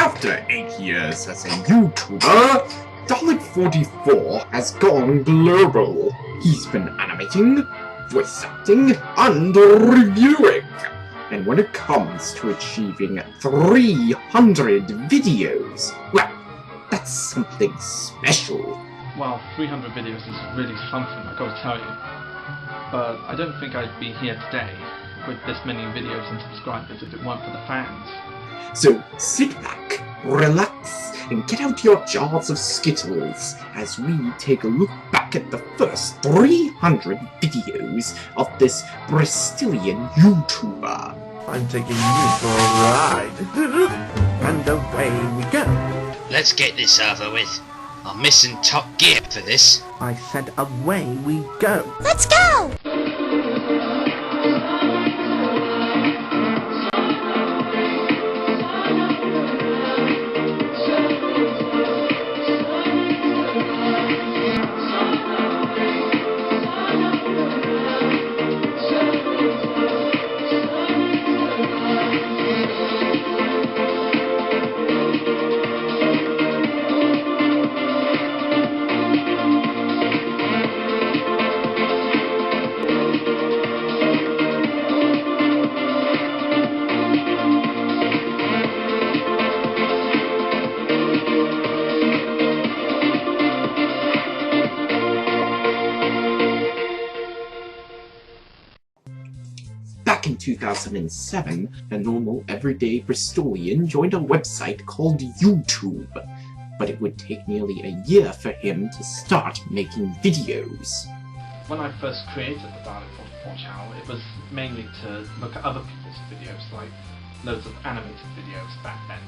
After 8 years as a YouTuber, Dalek44 has gone global. He's been animating, voice acting, and reviewing. And when it comes to achieving 300 videos, well, that's something special. Well, 300 videos is really something, I gotta tell you. But I don't think I'd be here today with this many videos and subscribers if it weren't for the fans. So sit back, relax, and get out your jars of Skittles as we take a look back at the first 300 videos of this Bristolian YouTuber. I'm taking you for a ride. And away we go. Let's get this over with. I'm missing top gear for this. I said away we go. Let's go! Back in 2007, a normal, everyday Bristolian joined a website called YouTube, but it would take nearly a year for him to start making videos. When I first created the Dalek44 channel, it was mainly to look at other people's videos, like loads of animated videos back then.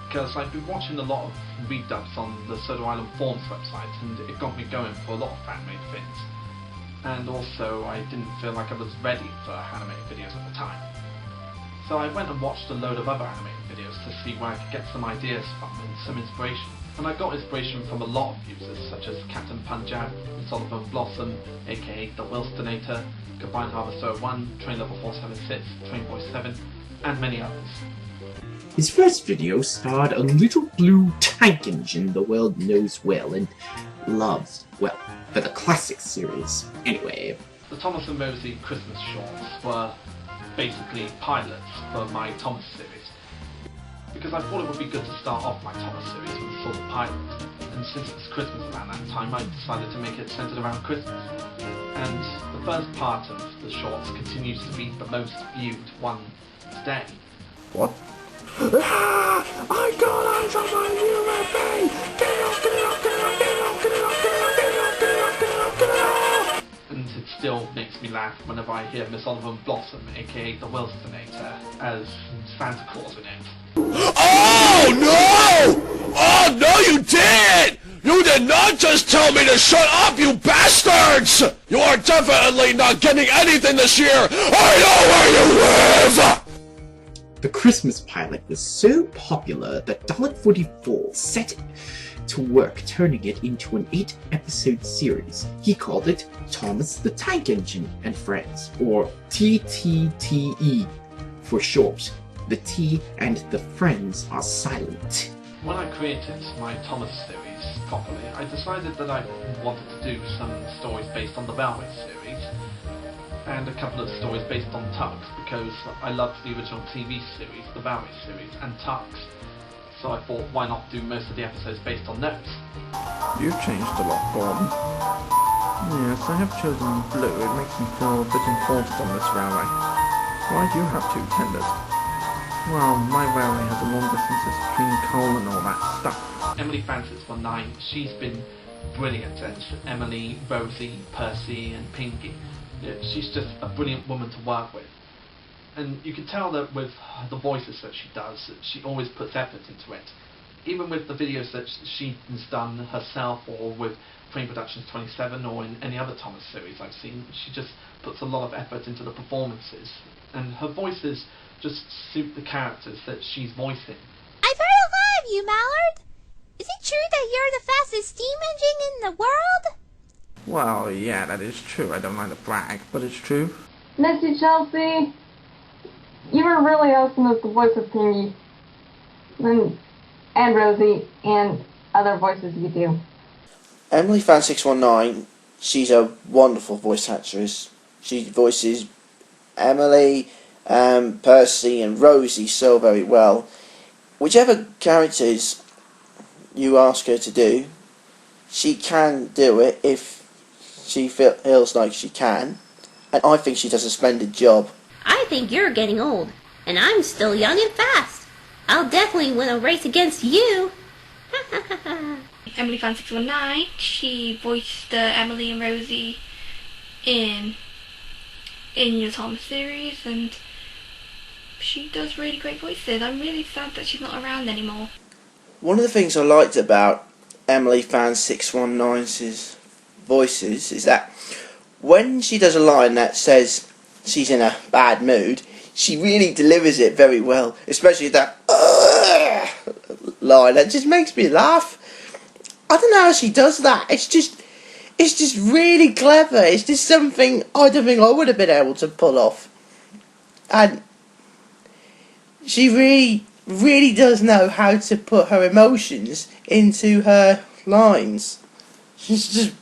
Because I'd been watching a lot of redubs on the Soda Island Forums website, and it got me going for a lot of fan-made things. And also I didn't feel like I was ready for animated videos at the time. So I went and watched a load of other animated videos to see where I could get some ideas from and some inspiration. And I got inspiration from a lot of users such as Captain Punjab, Sullivan Blossom, aka The Wilstonator, Combined Harvester 1, Train Level 476, Trainboy 7, and many others. His first video starred a little blue tank engine the world knows well and loves, well, for the classic series, anyway. The Thomas and Rosie Christmas shorts were basically pilots for my Thomas series, because I thought it would be good to start off my Thomas series with a sort of pilot, and since it was Christmas around that time I decided to make it centered around Christmas. And the first part of the shorts continues to be the most viewed one today. What? Ah! I got eyes on my UFA! Get off, get off, get off, get off, get off, get off, get off, get off, get off, get off! And it still makes me laugh whenever I hear Miss Sullivan Blossom, aka the Wilstonator, as Santa Claus in it. Oh no! Oh no you didn't! You did not just tell me to shut up, you bastards! You are definitely not getting anything this year! I know where you live! The Christmas pilot was so popular that Dalek44 set to work turning it into an 8-episode series. He called it Thomas the Tank Engine and Friends, or TTTE for short. The T and the Friends are silent. When I created my Thomas series properly, I decided that I wanted to do some stories based on the Railway series, and a couple of stories based on Tugs, because I loved the original TV series, the Railway series, and Tugs. So I thought, why not do most of the episodes based on those? You've changed a lot, Gordon. Yes, I have chosen blue. It makes me feel a bit important on this railway. Why do you have two tenders? Well, my railway has a long distances between coal and all that stuff. Emily Francis for 9, she's been brilliant, and Emily, Rosie, Percy, and Pinky. She's just a brilliant woman to work with. And you can tell that with the voices that she does, she always puts effort into it. Even with the videos that she's done herself, or with Frame Productions 27, or in any other Thomas series I've seen, she just puts a lot of effort into the performances. And her voices just suit the characters that she's voicing. I've heard a lot of you, Mallard. Is it true that you're the fastest steam engine in the world? Well, yeah, that is true. I don't like to brag, but it's true. Miss you, Chelsea. You were really awesome as the voice of Pingy. And and Rosie, and other voices you do. Emily Fan 619, she's a wonderful voice actress. She voices Emily, Percy and Rosie so very well. Whichever characters you ask her to do, she can do it if she feels like she can. And I think she does a splendid job. I think you're getting old, and I'm still young and fast. I'll definitely win a race against you. Emily Fan 619, she voiced Emily and Rosie in your Thomas series, and she does really great voices. I'm really sad that she's not around anymore. One of the things I liked about Emily Fan 619's voices is that when she does a line that says she's in a bad mood, she really delivers it very well, especially that line. That just makes me laugh. I don't know how she does that. It's just really clever. It's just something I don't think I would have been able to pull off. And she really does know how to put her emotions into her lines. She's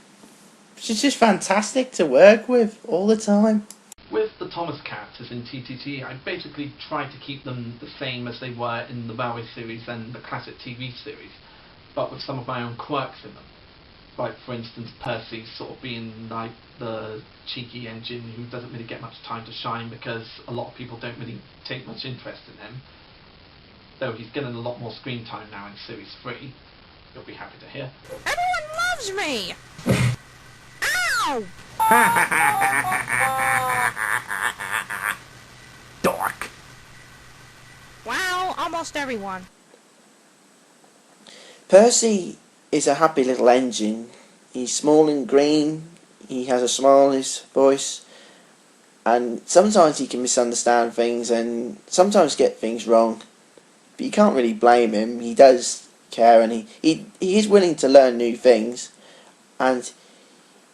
just fantastic to work with all the time. With the Thomas characters in TTT, I basically tried to keep them the same as they were in the Railway series and the classic TV series, but with some of my own quirks in them. Like, for instance, Percy sort of being like the cheeky engine who doesn't really get much time to shine because a lot of people don't really take much interest in him. Though he's getting a lot more screen time now in Series 3. You'll be happy to hear. Everyone loves me! Ow! Dork. Wow, almost everyone. Percy is a happy little engine. He's small and green. He has a smile in his voice. And sometimes he can misunderstand things and sometimes get things wrong. But you can't really blame him. He does care and he is willing to learn new things. And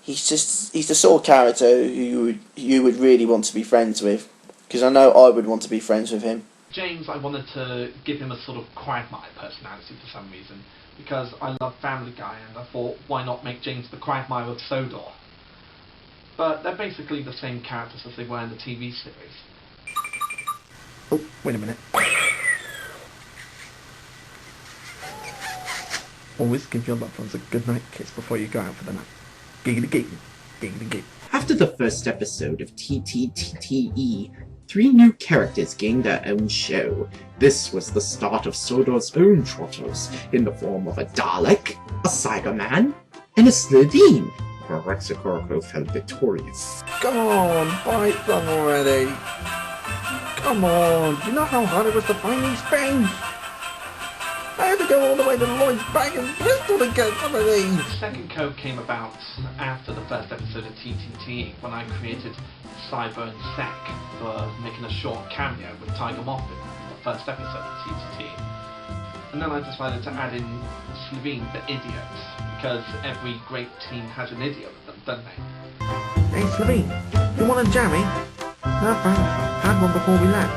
he's the sort of character who you would really want to be friends with. Because I know I would want to be friends with him. James, I wanted to give him a sort of Quagmire personality for some reason, because I love Family Guy, and I thought, why not make James the Quagmire of Sodor? But they're basically the same characters as they were in the TV series. Oh, wait a minute. Always give your loved ones a goodnight kiss before you go out for the night. Giggity giggity, giggity giggity. After the first episode of TTTTE, 3 new characters gained their own show. This was the start of Sodor's own trotters, in the form of a Dalek, a Cyberman, and a Slovene. Rexicorico fell victorious. Come on, buy some already. Come on, do you know how hard it was to find these things? I had to go all the way to Lloyd's Bank in Bristol to get some of these. The second code came about after the first episode of TTT, when I created Cyber and Sec for making a short cameo with Tiger Moth in the first episode of TTT. And then I decided to add in Slovene the idiots, because every great team has an idiot with them, don't they? Hey Slovene, you want a jammy? No thanks, had one before we left.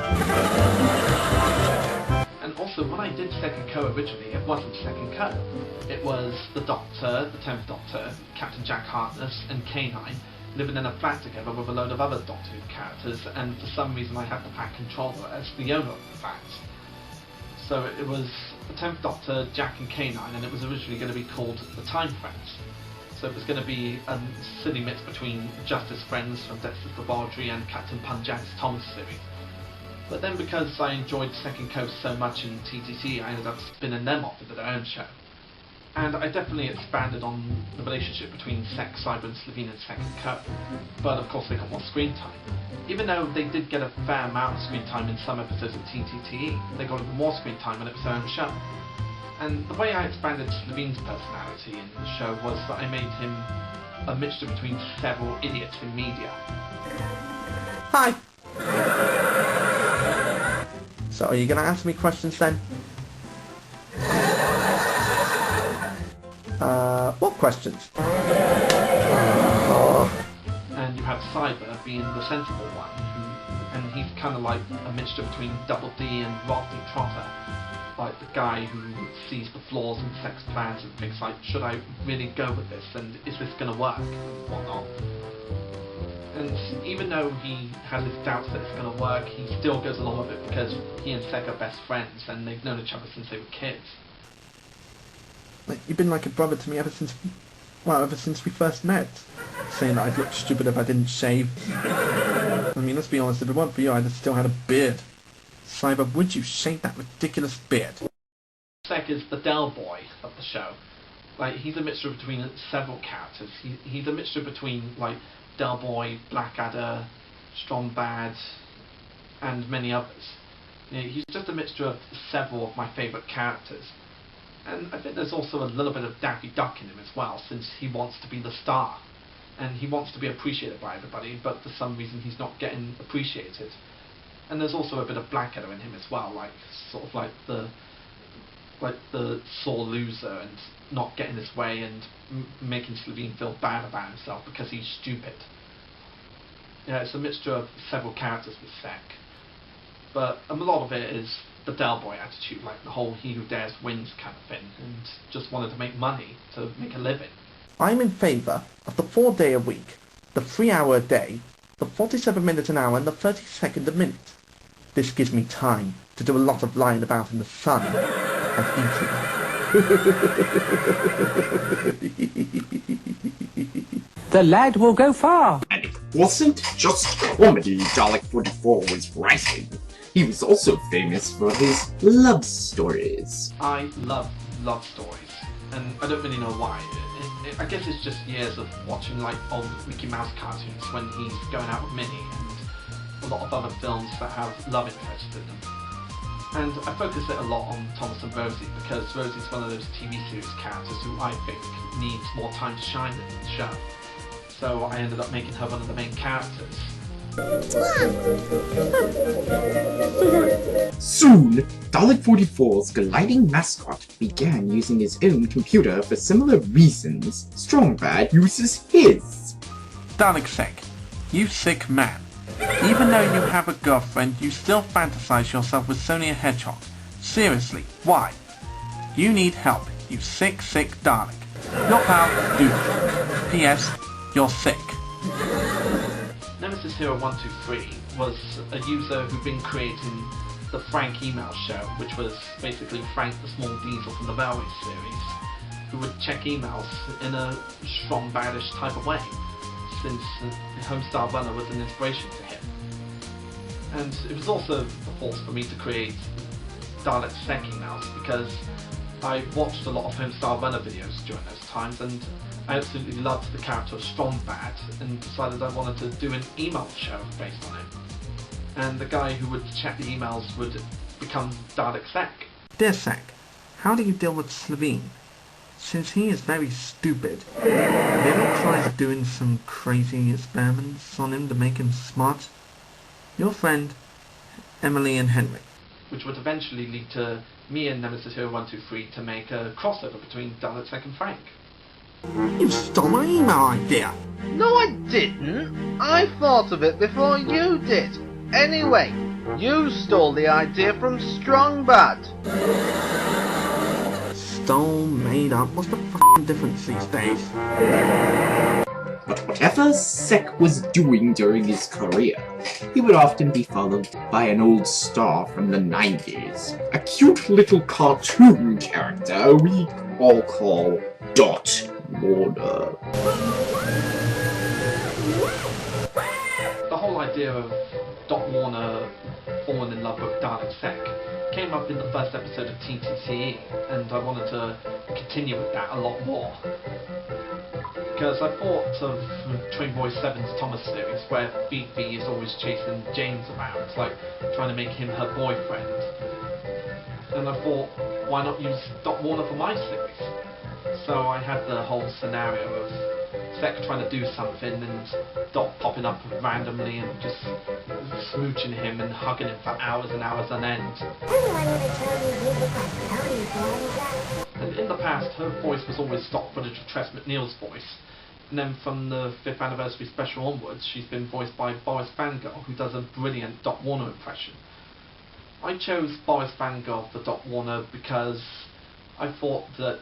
And also, when I did Second Co originally, it wasn't Second Co. It was the Doctor, the 10th Doctor, Captain Jack Harkness, and K9 living in a flat together with a load of other Doctor Who characters, and for some reason I had the Flat Controller as the owner of the flat. So it was the 10th Doctor, Jack and K9, and it was originally going to be called the Time Friends. So it was going to be a silly mix between Justice Friends from Dexter's Laboratory and Captain Punjack's Thomas series. But then because I enjoyed Second Coast so much in TTT, I ended up spinning them off into their own show. And I definitely expanded on the relationship between Sec, Cyber and Slovene in Second Co. But of course they got more screen time. Even though they did get a fair amount of screen time in some episodes of TTT, they got even more screen time when it was their own show. And the way I expanded Slovene's personality in the show was that I made him a mixture between several idiots in media. Hi! So are you going to ask me questions then? What questions? And you have Cyber being the sensible one, who and he's kind of like a mixture between Double D and Rodney Trotter. Like the guy who sees the flaws in Sek's plans and thinks like, should I really go with this, and is this gonna work, and whatnot. And even though he has his doubts that it's gonna work, he still goes along with it because he and Sek are best friends and they've known each other since they were kids. Like, you've been like a brother to me ever since we first met. Saying that I'd look stupid if I didn't shave. I mean, let's be honest, if it weren't for you, I'd have still had a beard. Cyber, would you shave that ridiculous beard? Sek is the Del Boy of the show. Like, he's a mixture between several characters. He's a mixture between, like, Del Boy, Blackadder, Strong Bad, and many others. You know, he's just a mixture of several of my favourite characters. And I think there's also a little bit of Daffy Duck in him as well, since he wants to be the star. And he wants to be appreciated by everybody, but for some reason he's not getting appreciated. And there's also a bit of Blackadder in him as well, like sort of like the sore loser and not getting his way and making Slevine feel bad about himself because he's stupid. Yeah, it's a mixture of several characters with Sek. But a lot of it is the Del Boy attitude, like the whole he who dares wins kind of thing, and just wanted to make money, to make a living. I'm in favour of the 4-day a week, the 3-hour a day, the 47 minutes an hour and the 30-second a minute. This gives me time to do a lot of lying about in the sun and eating. The lad will go far. And it wasn't just comedy Dalek44 was writing. He was also famous for his love stories. I love love stories, and I don't really know why. I guess it's just years of watching like old Mickey Mouse cartoons when he's going out with Minnie, and a lot of other films that have love interests in them. And I focus it a lot on Thomas and Rosie because Rosie's one of those TV series characters who I think needs more time to shine in the show. So I ended up making her one of the main characters. Soon, Dalek44's gliding mascot began using his own computer for similar reasons. Strongbad uses his. Dalek Sek, you sick man. Even though you have a girlfriend, you still fantasize yourself with Sonia Hedgehog. Seriously, why? You need help, you sick Dalek. Your pal, Duke. P.S. You're sick. Nemesis Hero 123 was a user who'd been creating the Frank email show, which was basically Frank the Small Diesel from the Railway series, who would check emails in a strong, badish type of way, since Homestar Runner was an inspiration to him. And it was also the force for me to create Dalek Sek emails, because I watched a lot of Homestar Runner videos during those times, and I absolutely loved the character of Strongbad and decided I wanted to do an email show based on him. And the guy who would check the emails would become Dalek Sek. Dear Sek, how do you deal with Slevine? Since he is very stupid, have you ever tried doing some crazy experiments on him to make him smart? Your friend, Emily and Henry. Which would eventually lead to me and Nemesis Hero 123 to make a crossover between Dalek Sek and Frank. You stole my email idea! No, I didn't. I thought of it before you did. Anyway, you stole the idea from Strongbad. Stole, made up, what's the f***ing difference these days? But whatever Sek was doing during his career, he would often be followed by an old star from the 90s. A cute little cartoon character we all call Dot Warner. The whole idea of Dot Warner falling in love with Dalek Sek came up in the first episode of TTCE, and I wanted to continue with that a lot more. Because I thought of Train Boy 7's Thomas series, where Fifi is always chasing James around, like trying to make him her boyfriend. And I thought, why not use Dot Warner for my series? So I had the whole scenario of Sek trying to do something and Dot popping up randomly and just smooching him and hugging him for hours and hours on end. And in the past, her voice was always stock footage of Tress MacNeille's voice, And then from the 5th anniversary special onwards, she's been voiced by Boris Fangirl, who does a brilliant Dot Warner impression. I chose Boris Fangirl for Dot Warner because I thought that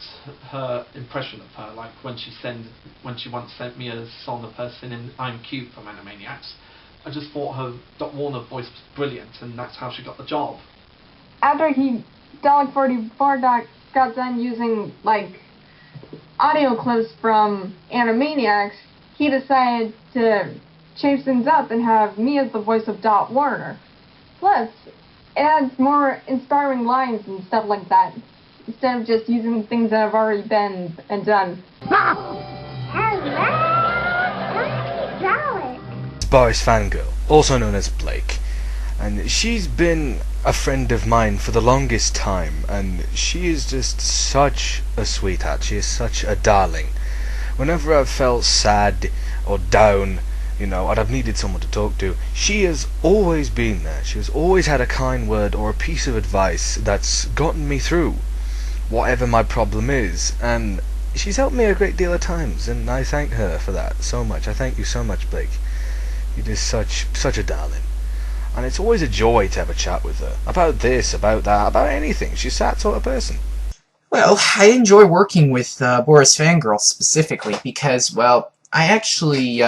her impression of her, like when she once sent me a song of her singing I'm Cute from Animaniacs, I just thought her Dot Warner voice was brilliant, and that's how she got the job. After Dalek44 got done using, like, audio clips from Animaniacs, he decided to change things up and have me as the voice of Dot Warner. Plus, it adds more inspiring lines and stuff like that, instead of just using things that have already been and done. Boris Fangirl, also known as Blake, and she's been a friend of mine for the longest time, and she is just such a sweetheart. She is such a darling. Whenever I've felt sad or down, you know, and I've needed someone to talk to, she has always been there. She has always had a kind word or a piece of advice that's gotten me through whatever my problem is, and she's helped me a great deal of times, and I thank her for that so much. I thank you so much, Blake. You're just such a darling. And it's always a joy to have a chat with her. About this, about that, about anything. She's that sort of person. Well, I enjoy working with Boris Fangirl specifically because, well, I actually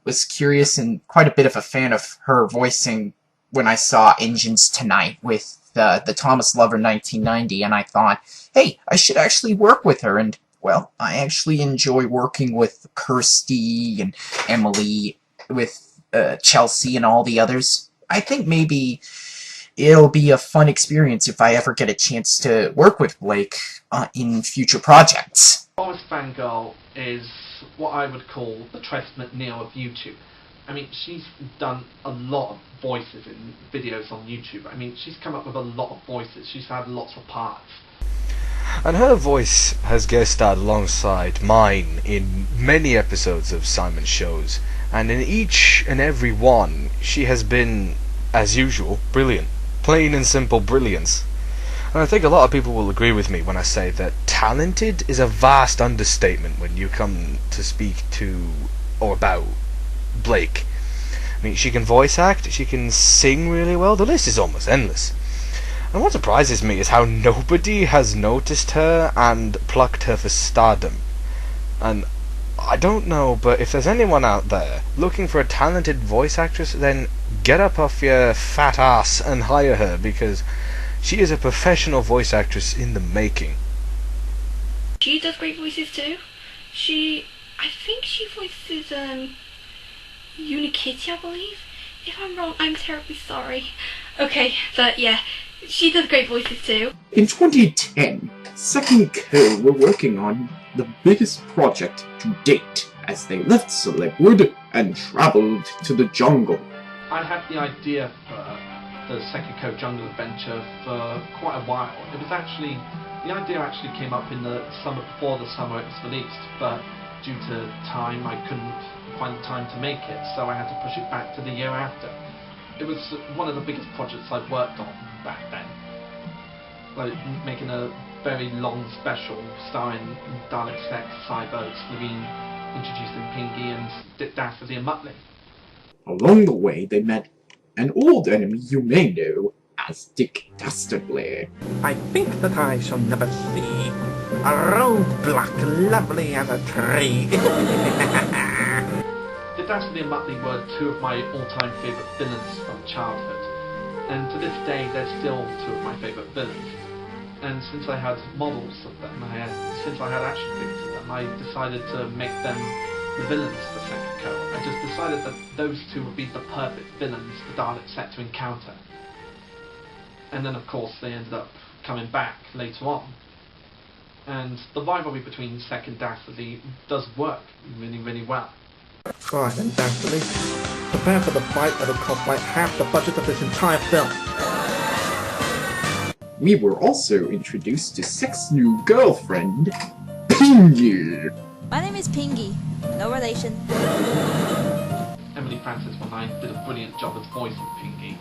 was curious and quite a bit of a fan of her voicing when I saw Engines Tonight with the Thomas Lover 1990, and I thought, hey, I should actually work with her, and, well, I actually enjoy working with Kirsty and Emily, with Chelsea and all the others. I think maybe it'll be a fun experience if I ever get a chance to work with Blake in future projects. Boris Fangirl is what I would call the Tress McNeil of YouTube. I mean, she's done a lot of voices in videos on YouTube. I mean, she's come up with a lot of voices. She's had lots of parts. And her voice has guest starred alongside mine in many episodes of Simon's shows, and in each and every one, she has been, as usual, brilliant. Plain and simple brilliance. And I think a lot of people will agree with me when I say that talented is a vast understatement when you come to speak to, or about, Blake. I mean, she can voice act, she can sing really well, the list is almost endless. And what surprises me is how nobody has noticed her and plucked her for stardom. And I don't know, but if there's anyone out there looking for a talented voice actress, then get up off your fat ass and hire her, because she is a professional voice actress in the making. She does great voices too. I think she voices Unikitty, I believe. If I'm wrong, I'm terribly sorry. Okay, but yeah, she does great voices too. In 2010, Second Co were working on the biggest project to date as they left Celebwood and travelled to the jungle. I had the idea for the Second Co Jungle Adventure for quite a while. The idea actually came up in the summer before the summer it was released, but due to time I couldn't find the time to make it, so I had to push it back to the year after. It was one of the biggest projects I'd worked on back then. Like making a very long special starring Dalek Sex, Cyberts, Levine, introducing Pingy and Dastardly and Muttley. Along the way, they met an old enemy you may know as Dick Dastardly. I think that I shall never see a roadblock lovely as a tree. The Dastardly and Muttley were two of my all-time favourite villains from childhood, and to this day they're still two of my favourite villains. And since I had models of them, since I had action figures of them, I decided to make them the villains for Second Co. I just decided that those two would be the perfect villains the Daleks set to encounter. And then of course they ended up coming back later on. And the rivalry between Sec and Dastardly does work really, really well. Alright then, Dastardly. Prepare for the fight that'll cost like half the budget of this entire film. We were also introduced to Sec's new girlfriend, Pingy. My name is Pingy. No relation. Emily Francis did a brilliant job as voicing Pingy,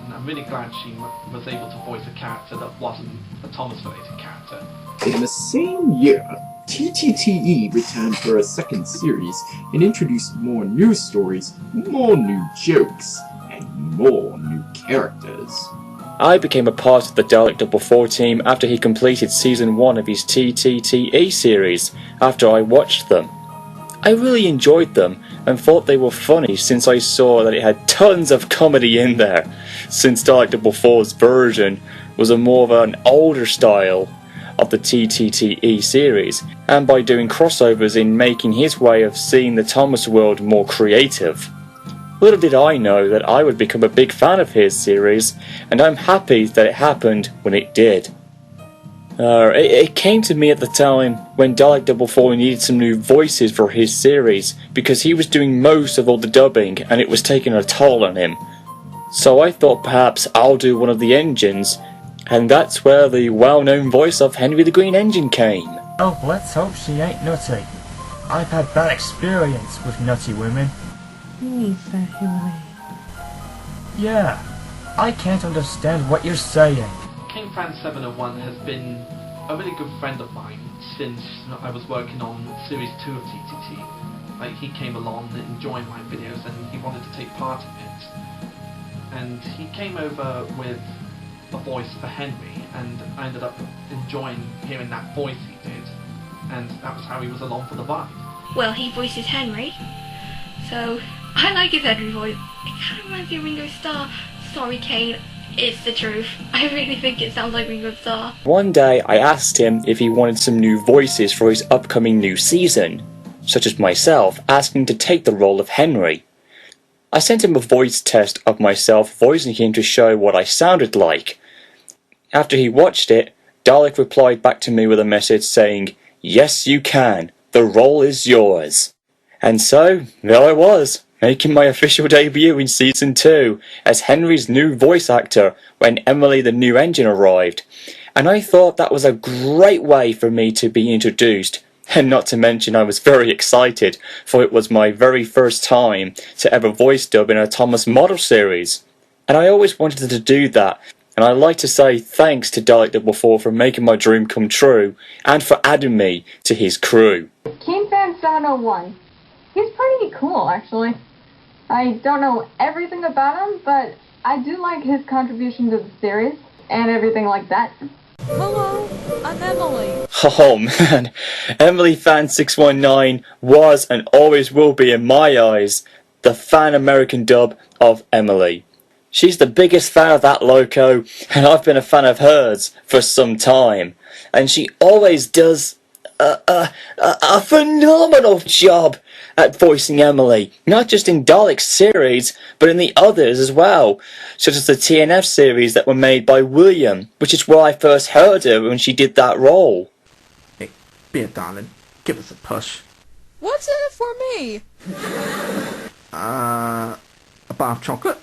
and I'm really glad she was able to voice a character that wasn't a Thomas-related character. In the same year, TTTE returned for a second series and introduced more new stories, more new jokes, and more new characters. I became a part of the Dalek44 team after he completed Season 1 of his TTTE series, after I watched them. I really enjoyed them and thought they were funny since I saw that it had tons of comedy in there, since Dalek44's version was a more of an older style of the TTTE series, and by doing crossovers in making his way of seeing the Thomas world more creative. Little did I know that I would become a big fan of his series, and I'm happy that it happened when it did. It came to me at the time when Dalek44 needed some new voices for his series, because he was doing most of all the dubbing and it was taking a toll on him. So I thought perhaps I'll do one of the engines, and that's where the well-known voice of Henry the Green Engine came. Oh, let's hope she ain't nutty. I've had bad experience with nutty women. Yeah, I can't understand what you're saying. KingFan701 has been a really good friend of mine since I was working on Series 2 of TTT. Like, he came along enjoying my videos and he wanted to take part in it. And he came over with a voice for Henry, and I ended up enjoying hearing that voice he did, and that was how he was along for the ride. Well, he voices Henry, so I like his Henry voice. It kind of reminds me of Ringo Starr. Sorry, Kane, it's the truth. I really think it sounds like Ringo Starr. One day I asked him if he wanted some new voices for his upcoming new season, such as myself asking to take the role of Henry. I sent him a voice test of myself voicing him to show what I sounded like. After he watched it, Dalek replied back to me with a message saying, "Yes, you can. The role is yours." And so, there I was, making my official debut in Season 2 as Henry's new voice actor when Emily the New Engine arrived. And I thought that was a great way for me to be introduced. And not to mention I was very excited, for it was my very first time to ever voice dub in a Thomas model series. And I always wanted to do that, and I'd like to say thanks to Dalek44 for making my dream come true, and for adding me to his crew. KingFan701. He's pretty cool, actually. I don't know everything about him, but I do like his contribution to the series, and everything like that. Hello, I'm Emily. Oh man, EmilyFan619 was and always will be in my eyes the fan American dub of Emily. She's the biggest fan of that loco, and I've been a fan of hers for some time, and she always does a phenomenal job at voicing Emily, not just in Dalek's series, but in the others as well, such as the TNF series that were made by William, which is where I first heard her when she did that role. Hey, beer darling, give us a push. What's in it for me? A bar of chocolate?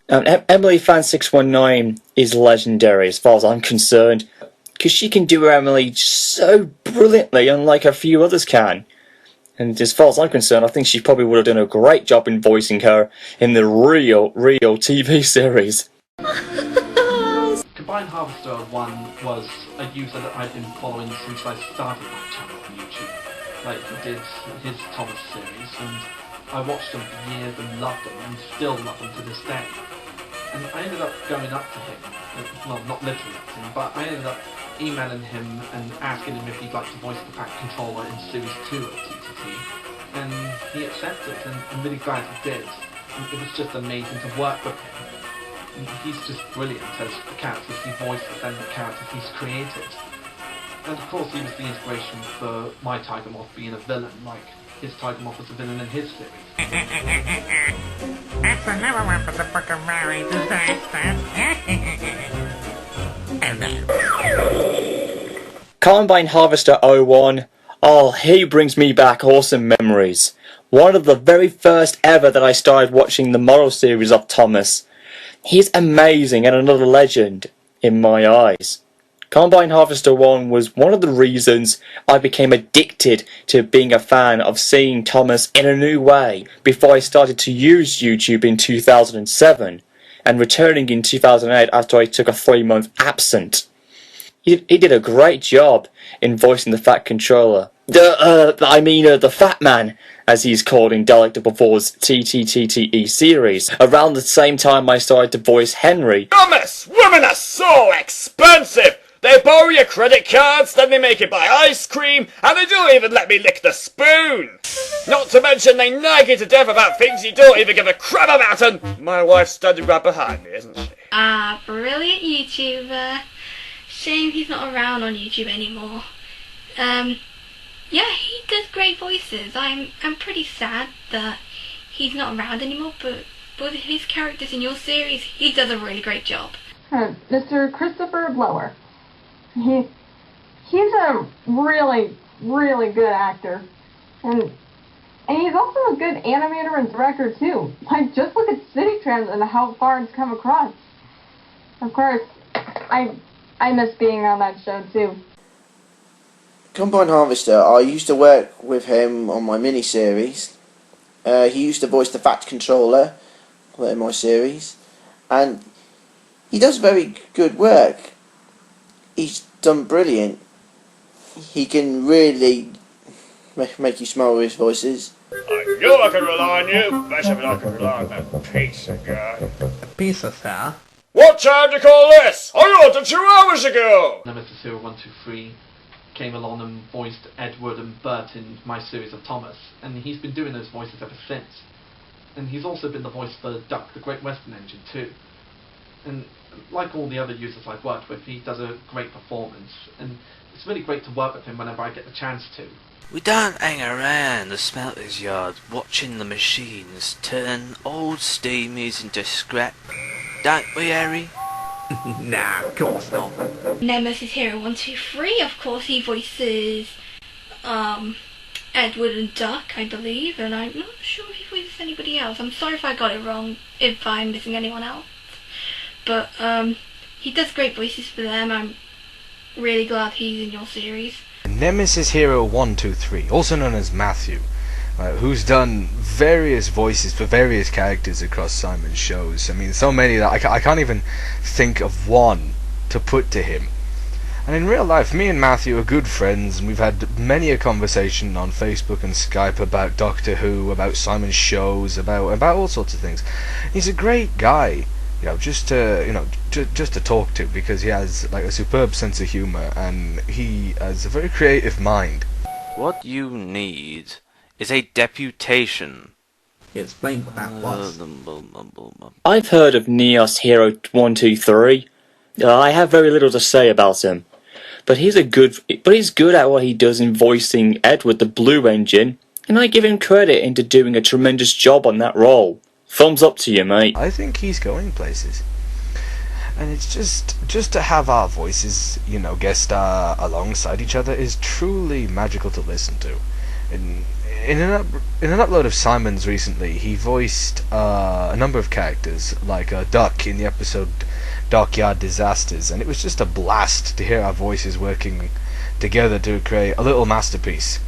EmilyFan619 is legendary as far as I'm concerned, because she can do Emily so brilliantly, unlike a few others can. And as far as I'm concerned, I think she probably would have done a great job in voicing her in the real TV series. Combined Harvester 1 was a user that I've been following since I started my channel on YouTube. Like, he did his Thomas series, and I watched him for years and loved him, and still love him to this day. And I ended up going up to him, well, not literally up to him, but I ended up emailing him and asking him if he'd like to voice the Pack Controller in Series 2 of TTT, and he accepted, and I'm really glad he did. And it was just amazing to work with him. And he's just brilliant as the characters he voices and the characters he's created. And of course he was the inspiration for my Tiger Moth being a villain, like his Tiger Moth was a villain in his series. That's another one for the Book of Mary Combine Harvester 01, oh, he brings me back awesome memories. One of the very first ever that I started watching the model series of Thomas. He's amazing and another legend in my eyes. Combine Harvester 1 was one of the reasons I became addicted to being a fan of seeing Thomas in a new way before I started to use YouTube in 2007 and returning in 2008 after I took a 3-month absence. He did a great job in voicing the Fat Controller. The Fat Man, as he's called in Dalek44's TTTTE series. Around the same time I started to voice Henry. Thomas, women are so expensive! They borrow your credit cards, then they make you buy ice cream, and they don't even let me lick the spoon! Not to mention they nag you to death about things you don't even give a crap about, and my wife's standing right behind me, isn't she? Ah, brilliant YouTuber. Shame he's not around on YouTube anymore. Yeah, he does great voices. I'm pretty sad that he's not around anymore, but with his characters in your series, he does a really great job. Mr. Christopher Blower. He's a really, really good actor. And he's also a good animator and director too. Like, just look at City Trends and how far it's come across. Of course, I miss being on that show too. Combine Harvester, I used to work with him on my mini-series. He used to voice the Fat Controller in my series. And he does very good work. He's done brilliant. He can really make you smile with his voices. I knew I could rely on you, better than I could rely on that pizza guy. A pizza, sir? What time do you call this? I ordered 2 hours ago! Nemesis 0123 came along and voiced Edward and Bert in my series of Thomas, and he's been doing those voices ever since. And he's also been the voice for Duck the Great Western Engine too. And like all the other users I've worked with, he does a great performance, and it's really great to work with him whenever I get the chance to. We don't hang around the smelter's yard watching the machines turn old steamies into scrap, don't we, Harry? Nah, of course not. Nemesis Hero 123, of course, he voices Edward and Duck, I believe, and I'm not sure if he voices anybody else. I'm sorry if I got it wrong, if I'm missing anyone else. But he does great voices for them. I'm really glad he's in your series. Nemesis Hero 123, also known as Matthew, who's done various voices for various characters across Simon's shows. I mean, so many that I can't even think of one to put to him. And in real life, me and Matthew are good friends, and we've had many a conversation on Facebook and Skype about Doctor Who, about Simon's shows, about all sorts of things. He's a great guy, just to talk to, because he has like a superb sense of humour and he has a very creative mind. What you need is a deputation. Explain what that was. I've heard of Neos Hero 123. I have very little to say about him, but he's good at what he does in voicing Edward the Blue Engine, and I give him credit into doing a tremendous job on that role. Thumbs up to you, mate. I think he's going places. And it's just to have our voices, guest star alongside each other is truly magical to listen to. In an upload of Simon's recently, he voiced a number of characters, like Duck in the episode Dockyard Disasters, and it was just a blast to hear our voices working together to create a little masterpiece.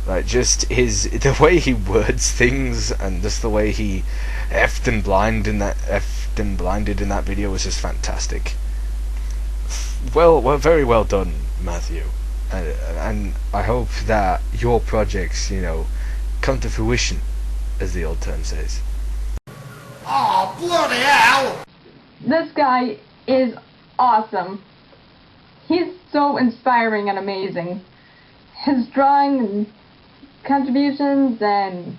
Like, just the way he words things, and just the way he effed and blinded in that video was just fantastic. Well, very well done, Matthew. And I hope that your projects, come to fruition, as the old term says. Oh, bloody hell! This guy is awesome. He's so inspiring and amazing. His drawing and contributions and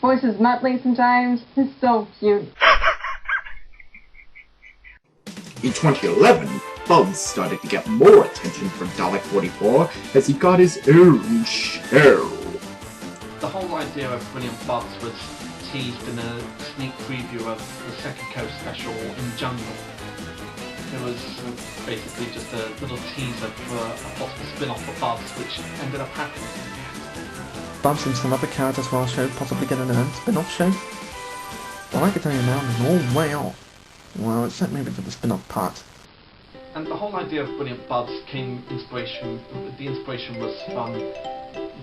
voices Muttley sometimes. He's so cute. In 2011, Bubs started to get more attention from Dalek44 as he got his own show. The whole idea of Brilliant Bubs was teased in a sneak preview of the Second Coast special in Jungle. It was basically just a little teaser for a possible spin-off of Bubs, which ended up happening. Bubs and some other characters for our show possibly get an spin-off show? Well, I can tell you now, there's no way off. Well, except maybe for the spin-off part. And the whole idea of Brilliant Bubs the inspiration was from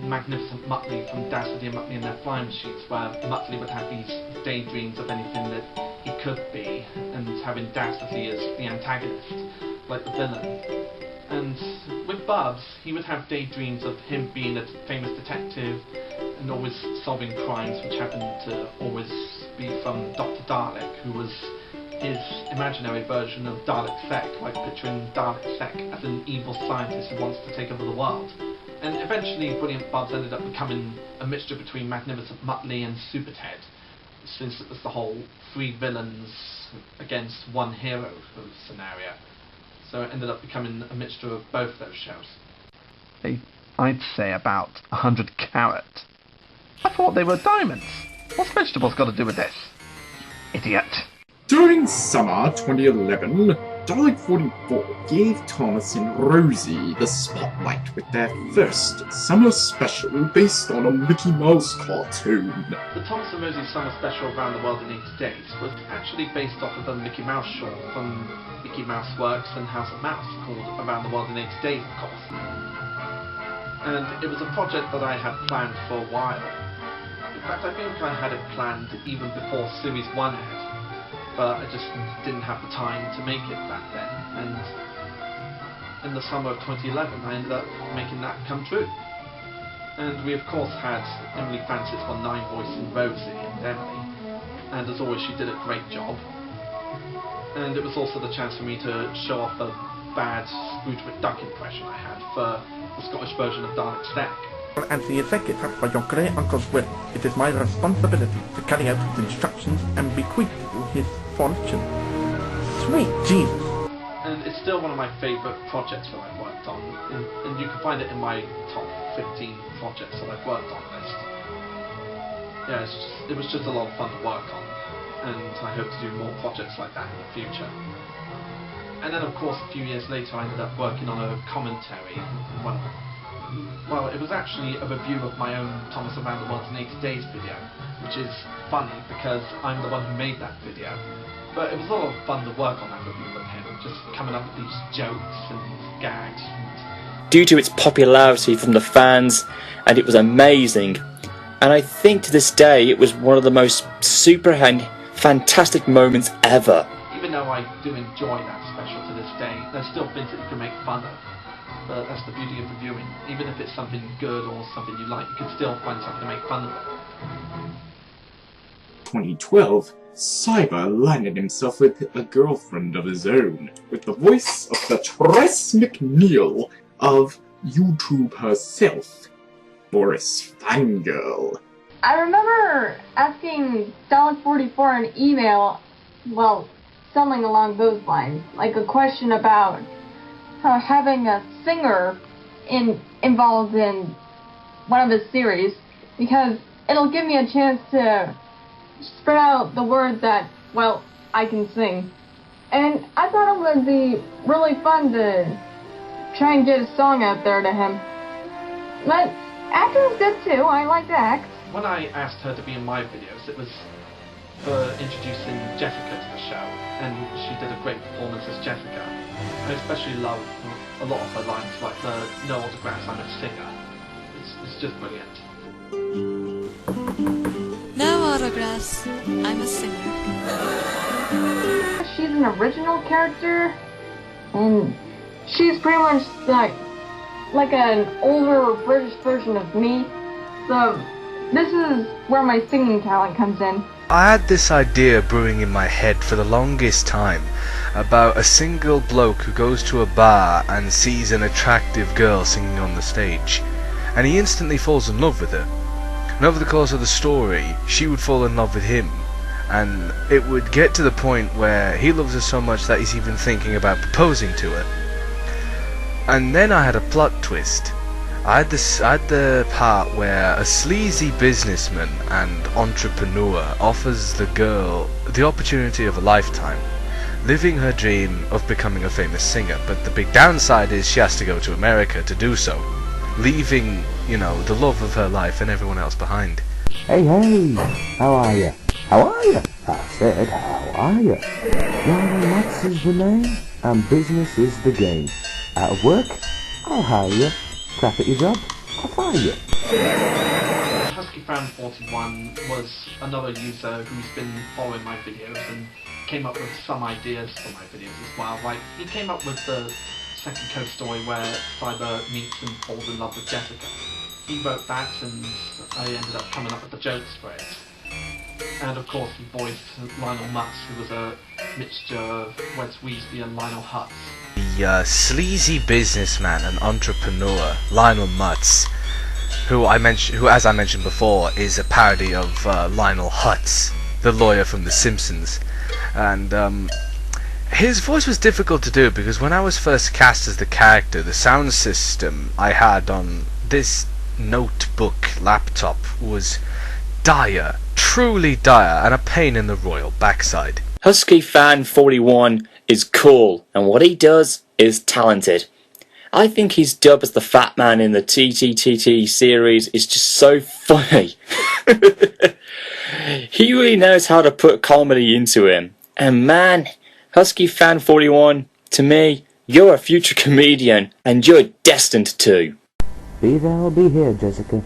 Magnificent Muttley from Dastardly and Muttley and Their Flying Machines, where Muttley would have these daydreams of anything that he could be, and having Dastardly as the antagonist, like the villain. And with Bubs, he would have daydreams of him being a famous detective and always solving crimes, which happened to always be from Dr. Dalek, who was his imaginary version of Dalek Sec, like picturing Dalek Sec as an evil scientist who wants to take over the world. And eventually Brilliant Bubs ended up becoming a mixture between Magnificent Muttley and Super Ted, since it was the whole 3 villains against 1 hero scenario. So it ended up becoming a mixture of both those shows. I'd say about 100 carats. I thought they were diamonds. What's vegetables got to do with this? Idiot. During summer 2011, Dalek44 gave Thomas and Rosie the spotlight with their first summer special based on a Mickey Mouse cartoon. The Thomas and Rosie summer special Around the World in 80 Days was actually based off of a Mickey Mouse short from Mickey Mouse Works and House of Mouse called Around the World in 80 Days, of course. And it was a project that I had planned for a while. In fact, I think I had it planned even before Series 1 had. But I just didn't have the time to make it back then, and in the summer of 2011 I ended up making that come true. And we of course had Emily Francis on 9 voicing Rosie and Emily, and as always she did a great job. And it was also the chance for me to show off the bad Scrooge McDuck impression I had for the Scottish version of Dalek Sec. As the executive by your great uncle's will, it is my responsibility to carry out his instructions and bequeath you his fortune. Sweet Jesus! And it's still one of my favourite projects that I've worked on, and you can find it in my top 15 projects that I've worked on list. Yeah, it was just a lot of fun to work on, and I hope to do more projects like that in the future. And then of course a few years later I ended up working on a commentary, well, it was actually a review of my own Thomas Around the World in 80 Days video, which is funny because I'm the one who made that video. But it was a lot of fun to work on that review with him, just coming up with these jokes and gags. Due to its popularity from the fans, and it was amazing. And I think to this day it was one of the most super and fantastic moments ever. Even though I do enjoy that special to this day, there's still things that you can make fun of. But that's the beauty of reviewing. Even if it's something good or something you like, you can still find something to make fun of it. 2012, Cyber landed himself with a girlfriend of his own, with the voice of the Tress McNeil of YouTube herself, Boris Fangirl. I remember asking Dalek44 an email, well, something along those lines, like a question about having a singer involved in one of his series, because it'll give me a chance to spread out the word that, well, I can sing. And I thought it would be really fun to try and get a song out there to him. But acting's good too, I like to act. When I asked her to be in my videos, it was for introducing Jessica to the show, and she did a great performance as Jessica. I especially love a lot of her lines, like the "No autographs, I'm a singer." It's just brilliant. No autographs, I'm a singer. She's an original character, and she's pretty much like an older British version of me. So this is where my singing talent comes in. I had this idea brewing in my head for the longest time about a single bloke who goes to a bar and sees an attractive girl singing on the stage, and he instantly falls in love with her. And over the course of the story, she would fall in love with him, and it would get to the point where he loves her so much that he's even thinking about proposing to her. And then I had a plot twist. I had the part where a sleazy businessman and entrepreneur offers the girl the opportunity of a lifetime, living her dream of becoming a famous singer, but the big downside is she has to go to America to do so, leaving, you know, the love of her life and everyone else behind. Hey, how are you? How are you? I said, how are you? Ronald Max is the name, and business is the game. Out of work? I'll hire you. Crap at your job? I'll fire you. HuskyFan41 was another user who's been following my videos and came up with some ideas for my videos as well. Like, he came up with the second Code story where Cyber meets and falls in love with Jessica. He wrote that, and I ended up coming up with the jokes for it. And of course he voiced Lionel Mutz, who was a mixture of Wes Weasley and Lionel Hutz. The sleazy businessman and entrepreneur Lionel Mutz, who, as I mentioned before, is a parody of Lionel Hutz, the lawyer from The Simpsons. And his voice was difficult to do because when I was first cast as the character, the sound system I had on this notebook laptop was dire, truly dire, and a pain in the royal backside. Husky Fan 41 is cool, and what he does is talented. I think his dub as the Fat Man in the TTTT series is just so funny. He really knows how to put comedy into him. And man, Husky Fan 41, to me, you're a future comedian, and you're destined to. Be there or be here, Jessica.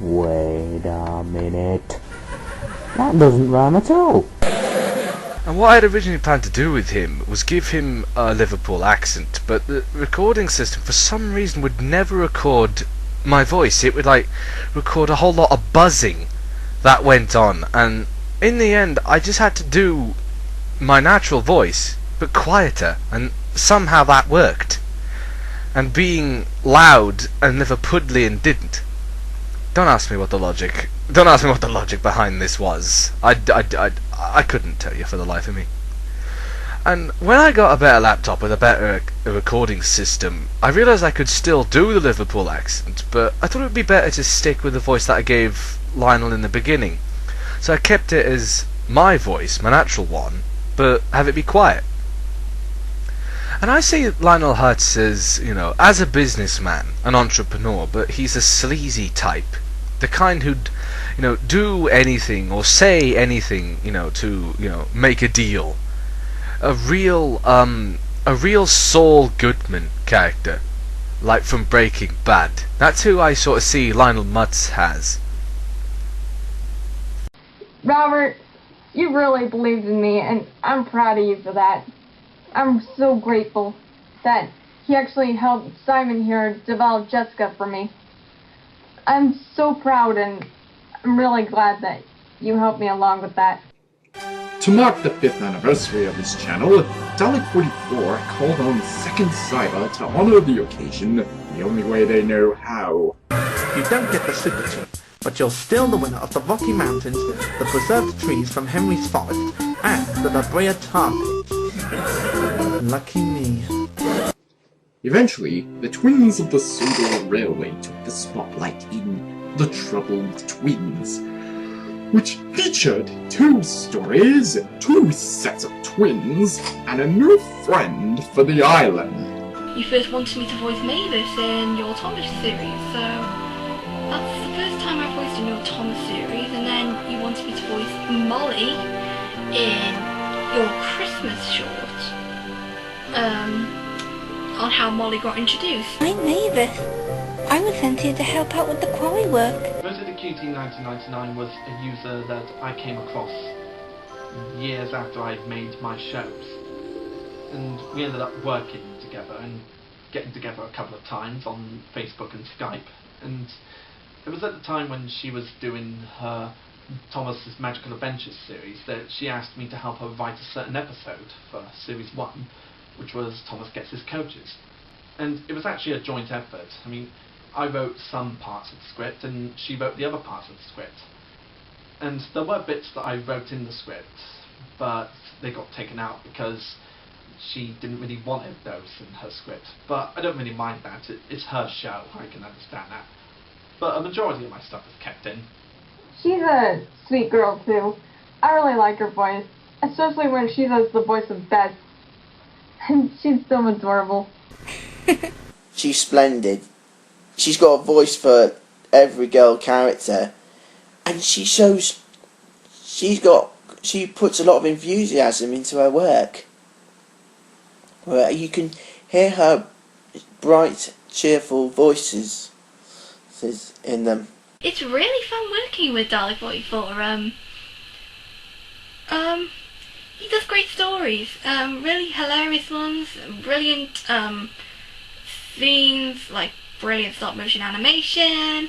Wait a minute. That doesn't rhyme at all. And what I had originally planned to do with him was give him a Liverpool accent, but the recording system for some reason would never record my voice. It would record a whole lot of buzzing that went on, and in the end I just had to do my natural voice, but quieter, and somehow that worked. And being loud and Liverpudlian didn't. Don't ask me what the logic behind this was. I couldn't tell you for the life of me. And when I got a better laptop with a better recording system, I realised I could still do the Liverpool accent, but I thought it would be better to stick with the voice that I gave Lionel in the beginning. So I kept it as my voice, my natural one, but have it be quiet. And I see Lionel Hutz as a businessman, an entrepreneur, but he's a sleazy type. The kind who'd, do anything or say anything, to, make a deal. A real Saul Goodman character, like from Breaking Bad. That's who I sort of see Lionel Mutz as. Robert, you really believed in me, and I'm proud of you for that. I'm so grateful that he actually helped Simon here develop Jessica for me. I'm so proud, and I'm really glad that you helped me along with that. To mark the 5th anniversary of his channel, Dalek44 called on Second Cyber to honor the occasion the only way they know how. You don't get the super chip, but you're still the winner of the Rocky Mountains, the preserved trees from Henry's Forest, and the La Brea Tar Pit. Lucky me. Eventually, the twins of the Pseudo Railway took the spotlight in The Troubled Twins, which featured 2 stories, 2 sets of twins, and a new friend for the island. You first wanted me to voice Mavis in your Thomas series, so that's the first time I voiced in your Thomas series, and then you wanted me to voice Molly in your Christmas short, on how Molly got introduced. I'm Mavis. I was sent here to help out with the quarry work. Rosie the Cutie 1999 was a user that I came across years after I'd made my shows. And we ended up working together and getting together a couple of times on Facebook and Skype. And it was at the time when she was doing her Thomas's Magical Adventures series that she asked me to help her write a certain episode for Series 1, which was Thomas Gets His Coaches. And it was actually a joint effort. I mean, I wrote some parts of the script and she wrote the other parts of the script. And there were bits that I wrote in the script, but they got taken out because she didn't really want those in her script. But I don't really mind that. It's her show, I can understand that. But a majority of my stuff is kept in. She's a sweet girl, too. I really like her voice, especially when she does the voice of Beth. And she's so adorable. She's splendid. She's got a voice for every girl character, and she puts a lot of enthusiasm into her work. Where you can hear her bright, cheerful voices in them. It's really fun working with Dalek44. he does great stories. Really hilarious ones, brilliant scenes, like brilliant stop motion animation,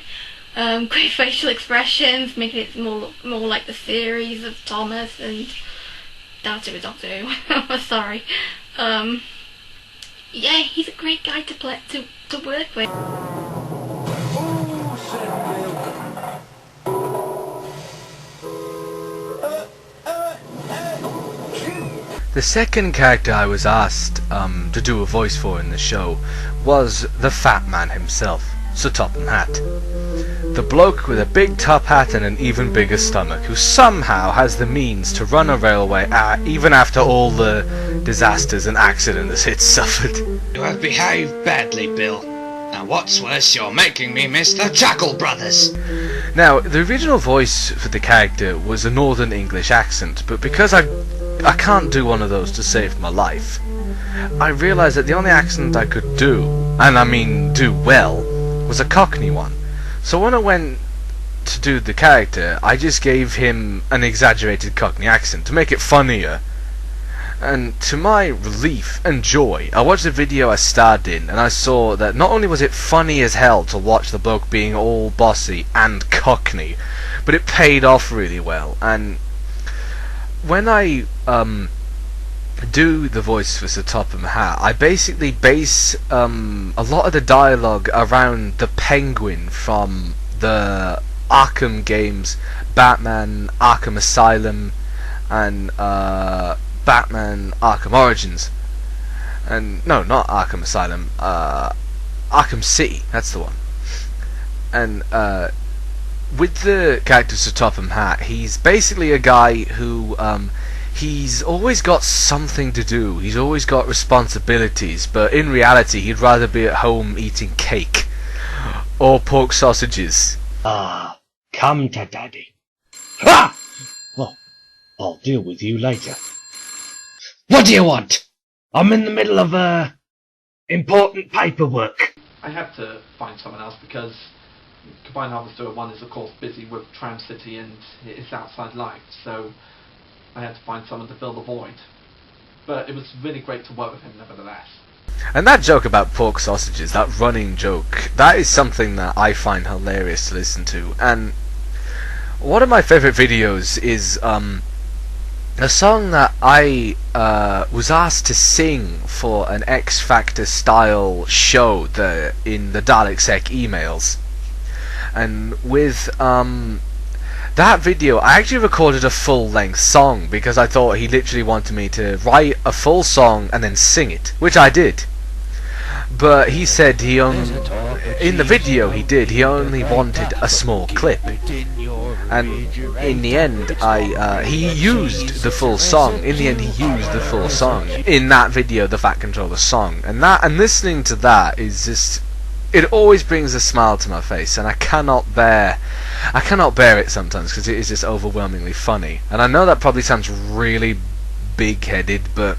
great facial expressions, making it more like the series of Thomas and Doctor Who. Sorry. Yeah, he's a great guy to work with. The second character I was asked to do a voice for in the show was the Fat Man himself, Sir Topham Hatt. The bloke with a big top hat and an even bigger stomach, who somehow has the means to run a railway even after all the disasters and accidents it's suffered. You have behaved badly, Bill. And what's worse, you're making me miss the Chuckle Brothers. Now, the original voice for the character was a Northern English accent, but because I can't do one of those to save my life, I realised that the only accent I could do, and I mean do well, was a Cockney one. So when I went to do the character, I just gave him an exaggerated Cockney accent to make it funnier. And to my relief and joy, I watched the video I starred in, and I saw that not only was it funny as hell to watch the bloke being all bossy and Cockney, but it paid off really well. And when I do the voice for Sir Topham Hatt, I basically base a lot of the dialogue around the Penguin from the Arkham games, Batman Arkham Asylum, and Batman Arkham Origins. And no, not Arkham Asylum, Arkham City, that's the one. And with the character Sir Topham Hatt, he's basically a guy who he's always got something to do, he's always got responsibilities, but in reality he'd rather be at home eating cake or pork sausages. Come to Daddy. Ha! Well, I'll deal with you later. What do you want? I'm in the middle of important paperwork. I had to find someone else because Combined Harvester 1 is of course busy with Tram City and its outside life, so I had to find someone to fill the void. But it was really great to work with him nevertheless. And that joke about pork sausages, that running joke, that is something that I find hilarious to listen to. And one of my favourite videos is a song that I was asked to sing for an X Factor style show in the Dalek44 emails. And with that video, I actually recorded a full-length song because I thought he literally wanted me to write a full song and then sing it, which I did. But he said he only, in the video he only wanted a small clip. And in the end, he used the full song. In the end, he used the full song in that video, the Fat Controller song. And listening to that is just, it always brings a smile to my face, and I cannot bear it sometimes because it is just overwhelmingly funny. And I know that probably sounds really big-headed, but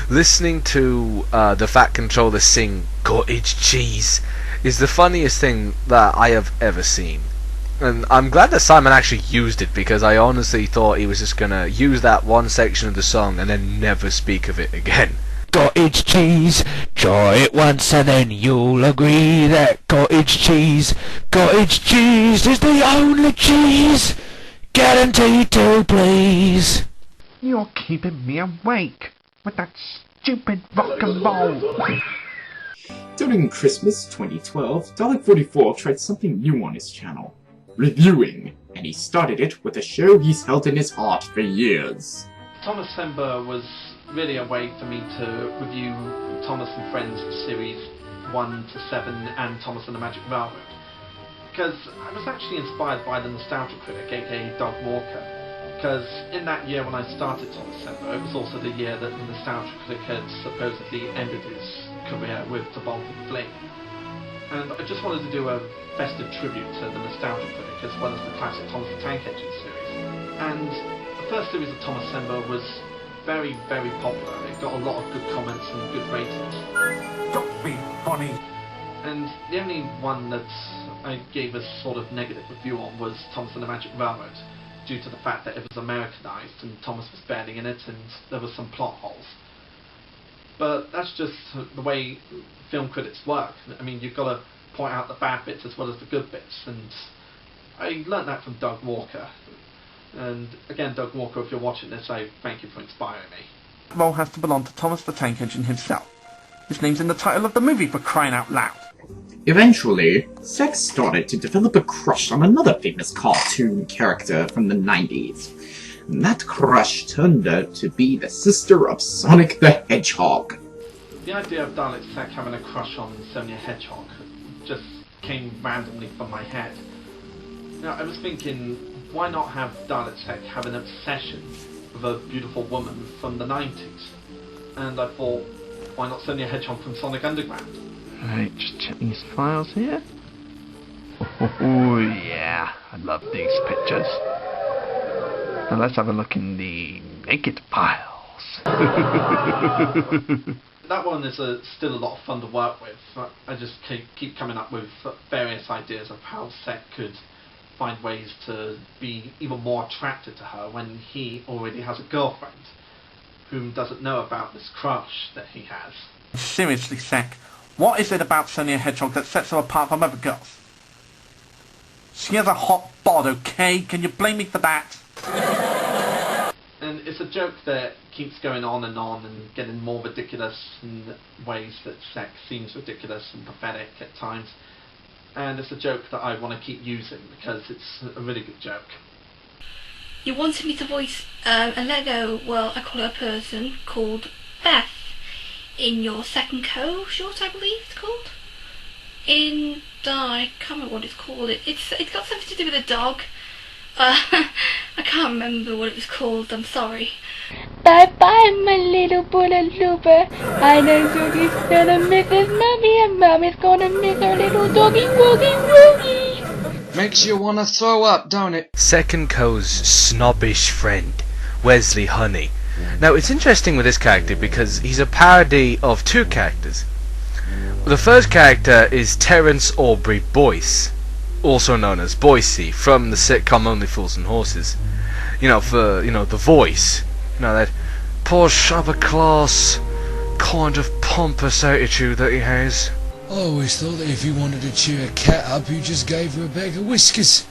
listening to the Fat Controller sing "Cottage Cheese" is the funniest thing that I have ever seen. And I'm glad that Simon actually used it, because I honestly thought he was just gonna use that one section of the song and then never speak of it again. Cottage cheese, try it once and then you'll agree that cottage cheese is the only cheese guaranteed to please. You're keeping me awake with that stupid rock and roll. During Christmas 2012, Dalek44 tried something new on his channel, reviewing, and he started it with a show he's held in his heart for years. Thomas Sember was really a way for me to review Thomas and Friends series 1 to 7 and Thomas and the Magic Railroad, because I was actually inspired by the Nostalgia Critic, aka Doug Walker, because in that year when I started Thomas Sember, it was also the year that the Nostalgia Critic had supposedly ended his career with The Baltic Flame. And I just wanted to do a festive tribute to the Nostalgia Critic as well as the classic Thomas the Tank Engine series. And the first series of Thomas Sember was very, very popular. It got a lot of good comments and good ratings. Don't be funny. And the only one that I gave a sort of negative review on was Thomas and the Magic Railroad, due to the fact that it was Americanized and Thomas was barely in it and there were some plot holes. But that's just the way film critics work. I mean, you've got to point out the bad bits as well as the good bits, and I learnt that from Doug Walker. And again, Doug Walker, if you're watching this, I thank you for inspiring me. The role has to belong to Thomas the Tank Engine himself. His name's in the title of the movie, for crying out loud. Eventually, Sex started to develop a crush on another famous cartoon character from the 90s. And that crush turned out to be the sister of Sonic the Hedgehog. The idea of Dalek Sec having a crush on Sonia Hedgehog just came randomly from my head. Now, I was thinking, why not have Dalek Sec have an obsession with a beautiful woman from the 90s? And I thought, why not Sonia Hedgehog from Sonic Underground? Right, just check these files here. Oh yeah, I love these pictures. Now let's have a look in the naked files. That one is still a lot of fun to work with. I just keep coming up with various ideas of how Sec could find ways to be even more attracted to her when he already has a girlfriend whom doesn't know about this crush that he has. Seriously, Sec, what is it about Sonia Hedgehog that sets her apart from other girls? She has a hot bod, okay? Can you blame me for that? And it's a joke that keeps going on and getting more ridiculous in ways that Sec seems ridiculous and pathetic at times. And it's a joke that I want to keep using because it's a really good joke. You wanted me to voice a Lego, well, I call it a person, called Beth, in your second short, I believe it's called. I can't remember what it's called. It's got something to do with a dog. I can't remember what it was called, I'm sorry. Bye bye, my little Buddha Looper. I know Zoogie's gonna miss his mommy, and mommy's gonna miss her little doggy woogie woogie. Makes you wanna throw up, don't it? Second Co's snobbish friend, Wesley Honey. Now, it's interesting with this character because he's a parody of two characters. The first character is Terence Aubrey Boyce, also known as Boycey, from the sitcom Only Fools and Horses. You know, for, the voice. That posh, upper-class, kind of pompous attitude that he has. I always thought that if you wanted to cheer a cat up, you just gave her a bag of whiskers.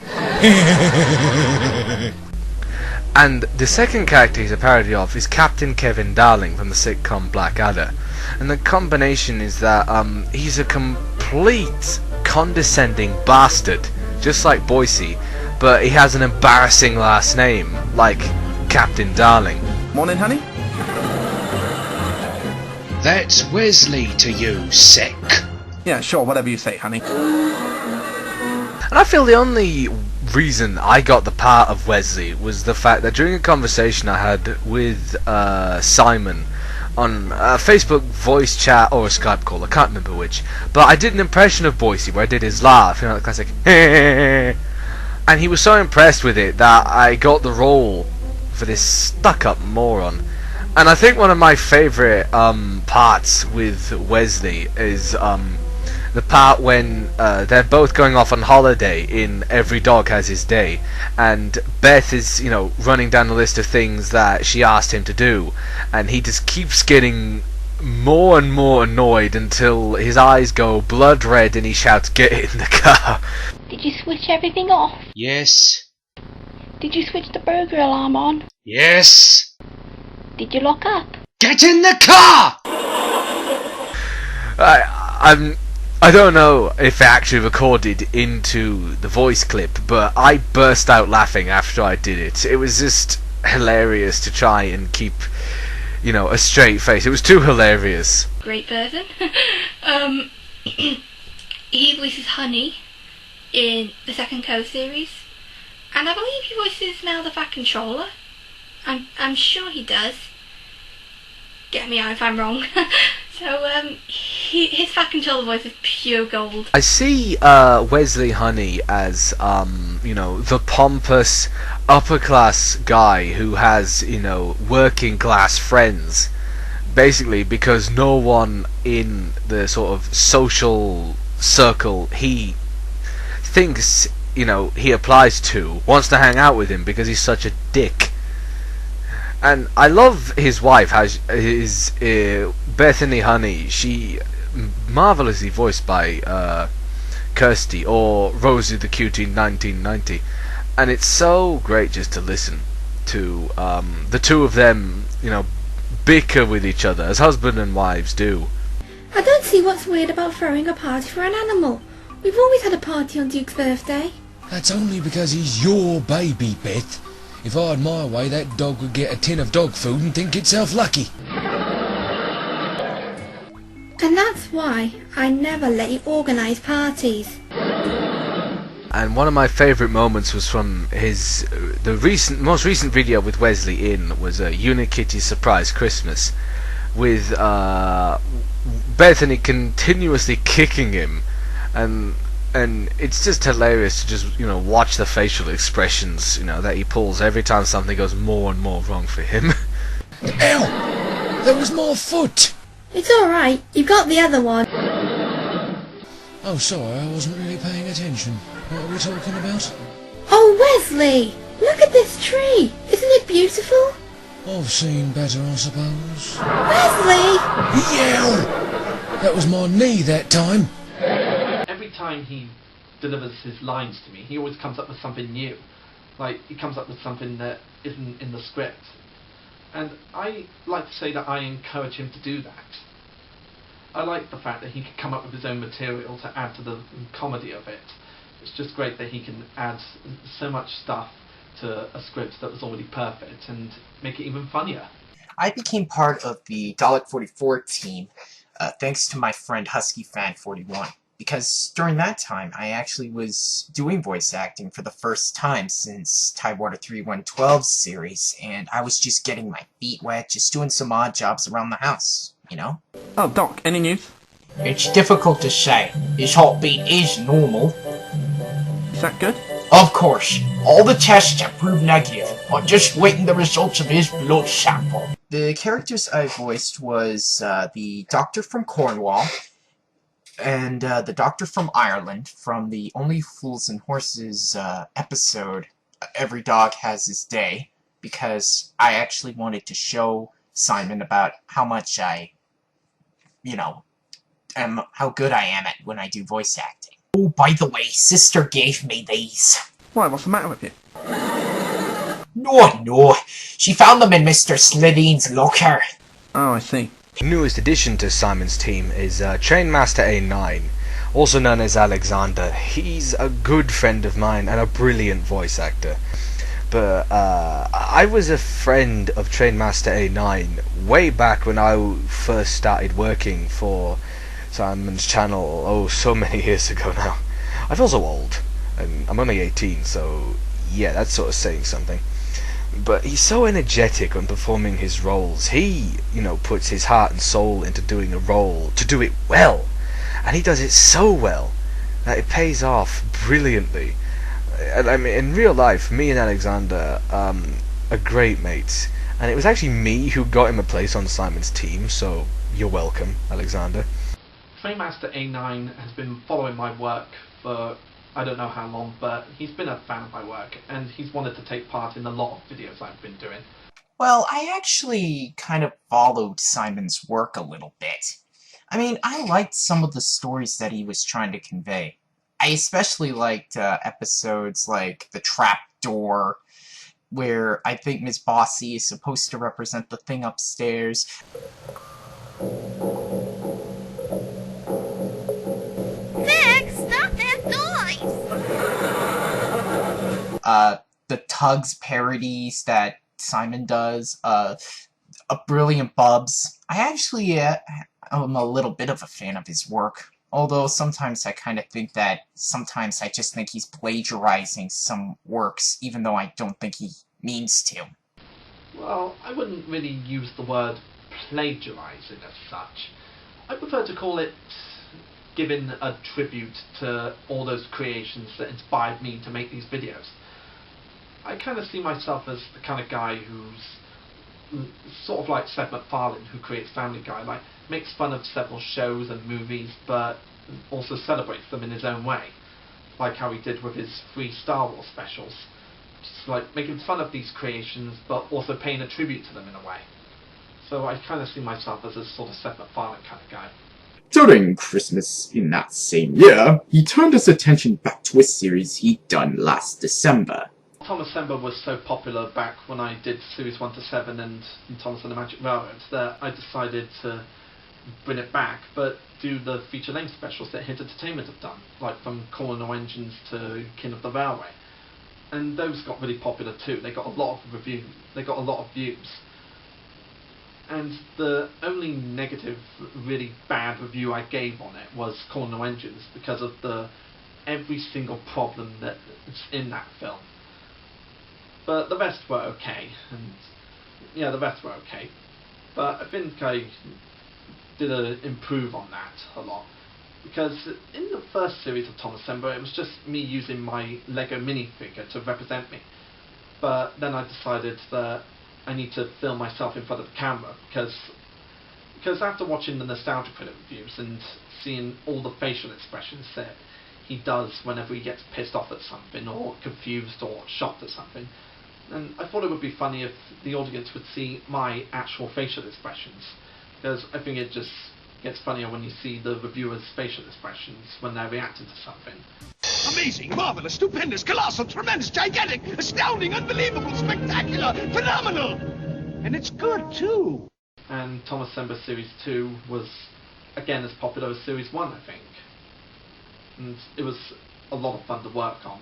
And the second character he's a parody of is Captain Kevin Darling from the sitcom Blackadder. And the combination is that he's a complete condescending bastard, just like Boise, but he has an embarrassing last name, like Captain Darling. Morning, honey? That's Wesley to you, Sec. Yeah, sure, whatever you say, honey. And I feel the only reason I got the part of Wesley was the fact that during a conversation I had with Simon on a Facebook voice chat or a Skype call, I can't remember which, but I did an impression of Boise where I did his laugh, the classic and he was so impressed with it that I got the role for this stuck-up moron. And I think one of my favourite parts with Wesley is the part when they're both going off on holiday in Every Dog Has His Day, and Beth is, running down the list of things that she asked him to do, and he just keeps getting more and more annoyed until his eyes go blood red and he shouts, "Get in the car!" Did you switch everything off? Yes. Did you switch the burglar alarm on? Yes. Did you lock up? Get in the car! I don't know if it actually recorded into the voice clip, but I burst out laughing after I did it. It was just hilarious to try and keep, a straight face. It was too hilarious. Great person. He voices Honey in the second series, and I believe he voices now the Fat Controller. I'm sure he does. Get me out if I'm wrong. So, his Fat Controller voice is pure gold. I see Wesley Honey as, the pompous, upper-class guy who has, working class friends. Basically, because no one in the sort of social circle he thinks he applies to wants to hang out with him because he's such a dick. And I love his wife, his Bethany Honey. She marvelously voiced by Kirsty, or Rosie the Cutie 1990, and it's so great just to listen to the two of them, bicker with each other as husband and wives do. I don't see what's weird about throwing a party for an animal. We've always had a party on Duke's birthday. That's only because he's your baby, Beth. If I had my way, that dog would get a tin of dog food and think itself lucky. And that's why I never let you organise parties. And one of my favourite moments was from the most recent video with Wesley in was a Unikitty surprise Christmas, with Bethany continuously kicking him, and it's just hilarious to just watch the facial expressions that he pulls every time something goes more and more wrong for him. Ow! There was more foot! It's alright, you've got the other one. Oh, sorry, I wasn't really paying attention. What are we talking about? Oh, Wesley! Look at this tree! Isn't it beautiful? I've seen better, I suppose. Wesley! Yow! That was my knee that time. Every time he delivers his lines to me, he always comes up with something new. Like, he comes up with something that isn't in the script. And I like to say that I encourage him to do that. I like the fact that he can come up with his own material to add to the comedy of it. It's just great that he can add so much stuff to a script that was already perfect and make it even funnier. I became part of the Dalek44 team thanks to my friend HuskyFan41, because during that time I actually was doing voice acting for the first time since Tidewater 3112's series, and I was just getting my feet wet, just doing some odd jobs around the house, Oh, Doc, any news? It's difficult to say. His heartbeat is normal. Is that good? Of course. All the tests have proved negative. I'm just waiting the results of his blood sample. The characters I voiced was the Doctor from Cornwall, and the Doctor from Ireland, from the Only Fools and Horses episode, Every Dog Has His Day, because I actually wanted to show Simon about how much I, how good I am at when I do voice acting. Oh, by the way, Sister gave me these. Why, what's the matter with you? No. She found them in Mr. Slidine's locker. Oh, I see. The newest addition to Simon's team is Trainmaster A9, also known as Alexander. He's a good friend of mine and a brilliant voice actor. But I was a friend of Trainmaster A9 way back when I first started working for Simon's channel, so many years ago now. I feel so old, and I'm only 18, so yeah, that's sort of saying something. But he's so energetic when performing his roles. He, puts his heart and soul into doing a role to do it well, and he does it so well that it pays off brilliantly. And I mean, in real life, me and Alexander are great mates, and it was actually me who got him a place on Simon's team, so you're welcome, Alexander. Trainmaster A9 has been following my work for I don't know how long, but he's been a fan of my work, and he's wanted to take part in a lot of videos I've been doing. Well, I actually kind of followed Simon's work a little bit. I mean, I liked some of the stories that he was trying to convey. I especially liked episodes like The Trap Door, where I think Miss Bossy is supposed to represent the thing upstairs. Nick, stop that noise! The Tugs parodies that Simon does, A Brilliant Bubs. I actually am a little bit of a fan of his work. Although sometimes I kind of think that sometimes I just think he's plagiarizing some works, even though I don't think he means to. Well, I wouldn't really use the word plagiarizing as such. I prefer to call it giving a tribute to all those creations that inspired me to make these videos. I kind of see myself as the kind of guy who's sort of like Seth MacFarlane, who creates Family Guy, like makes fun of several shows and movies, but also celebrates them in his own way. like how he did with his 3 Star Wars specials. Just like making fun of these creations, but also paying a tribute to them in a way. So I kind of see myself as a sort of Seth MacFarlane kind of guy. During Christmas in that same year, he turned his attention back to a series he'd done last December. Thomas Sember was so popular back when I did Series 1 to 7 and Thomas and the Magic Railroad that I decided to bring it back, but do the feature-length specials that Hint Entertainment have done, like from Call No Engines to King of the Railway. And those got really popular too. They got a lot of reviews. They got a lot of views. And the only negative, really bad review I gave on it was Call No Engines because of every single problem that's in that film. But the rest were okay, and yeah, the rest were okay. But I think I did improve on that a lot. Because in the first series of Thomas Sember, it was just me using my Lego minifigure to represent me. But then I decided that I need to film myself in front of the camera, because after watching the Nostalgia Critic reviews and seeing all the facial expressions that he does whenever he gets pissed off at something, or confused or shocked at something, and I thought it would be funny if the audience would see my actual facial expressions, because I think it just gets funnier when you see the reviewers' facial expressions when they're reacting to something. Amazing, marvelous, stupendous, colossal, tremendous, gigantic, astounding, unbelievable, spectacular, phenomenal! And it's good, too! And Thomas Sember Series 2 was, again, as popular as Series 1, I think. And it was a lot of fun to work on.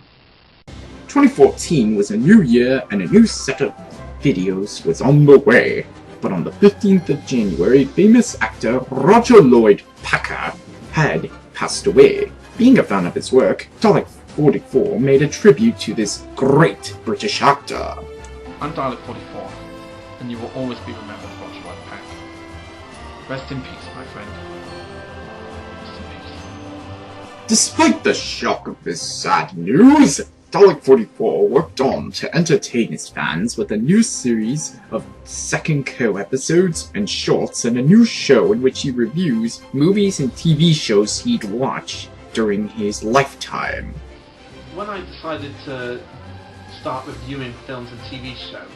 2014 was a new year and a new set of videos was on the way. But on the 15th of January, famous actor Roger Lloyd Packer had passed away. Being a fan of his work, Dalek44 made a tribute to this great British actor. I'm Dalek44, and you will always be remembered for Roger Lloyd Packer. Rest in peace, my friend. Rest in peace. Despite the shock of this sad news, Dalek44 worked on to entertain his fans with a new series of Second Co episodes and shorts and a new show in which he reviews movies and TV shows he'd watch during his lifetime. When I decided to start reviewing films and TV shows,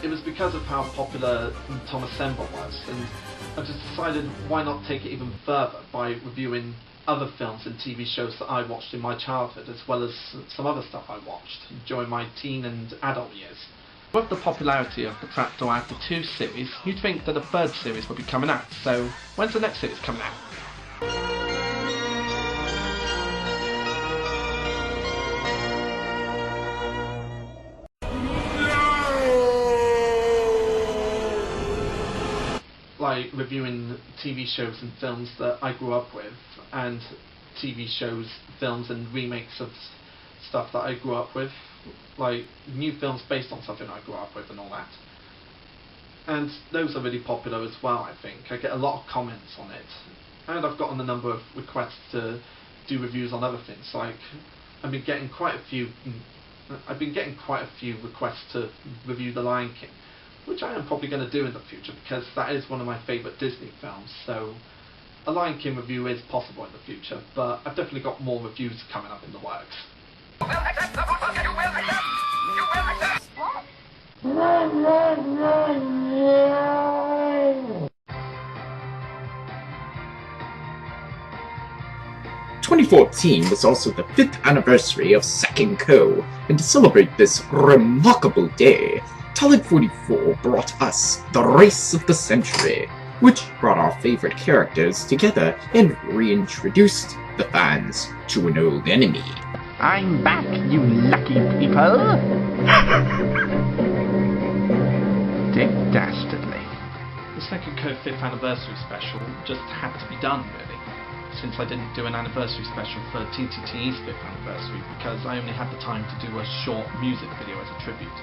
it was because of how popular Thomas Sember was, and I just decided why not take it even further by reviewing other films and TV shows that I watched in my childhood, as well as some other stuff I watched during my teen and adult years. With the popularity of the Trapdoor After 2 series, you'd think that a third series would be coming out, so when's the next series coming out? Like reviewing TV shows and films that I grew up with, and TV shows, films and remakes of stuff that I grew up with, like new films based on something I grew up with and all that. And those are really popular as well, I think. I get a lot of comments on it, and I've gotten a number of requests to do reviews on other things. Like I've been getting quite a few requests to review The Lion King, which I am probably going to do in the future because that is one of my favourite Disney films, so a Lion King review is possible in the future, but I've definitely got more reviews coming up in the works. "2014 was also the 5th anniversary of Second Co, and to celebrate this remarkable day, Dalek44 brought us the Race of the Century, which brought our favorite characters together and reintroduced the fans to an old enemy." I'm back, you lucky people! Dick Dastardly. The Second Co 5th anniversary special just had to be done, really, since I didn't do an anniversary special for TTTE's 5th anniversary because I only had the time to do a short music video as a tribute.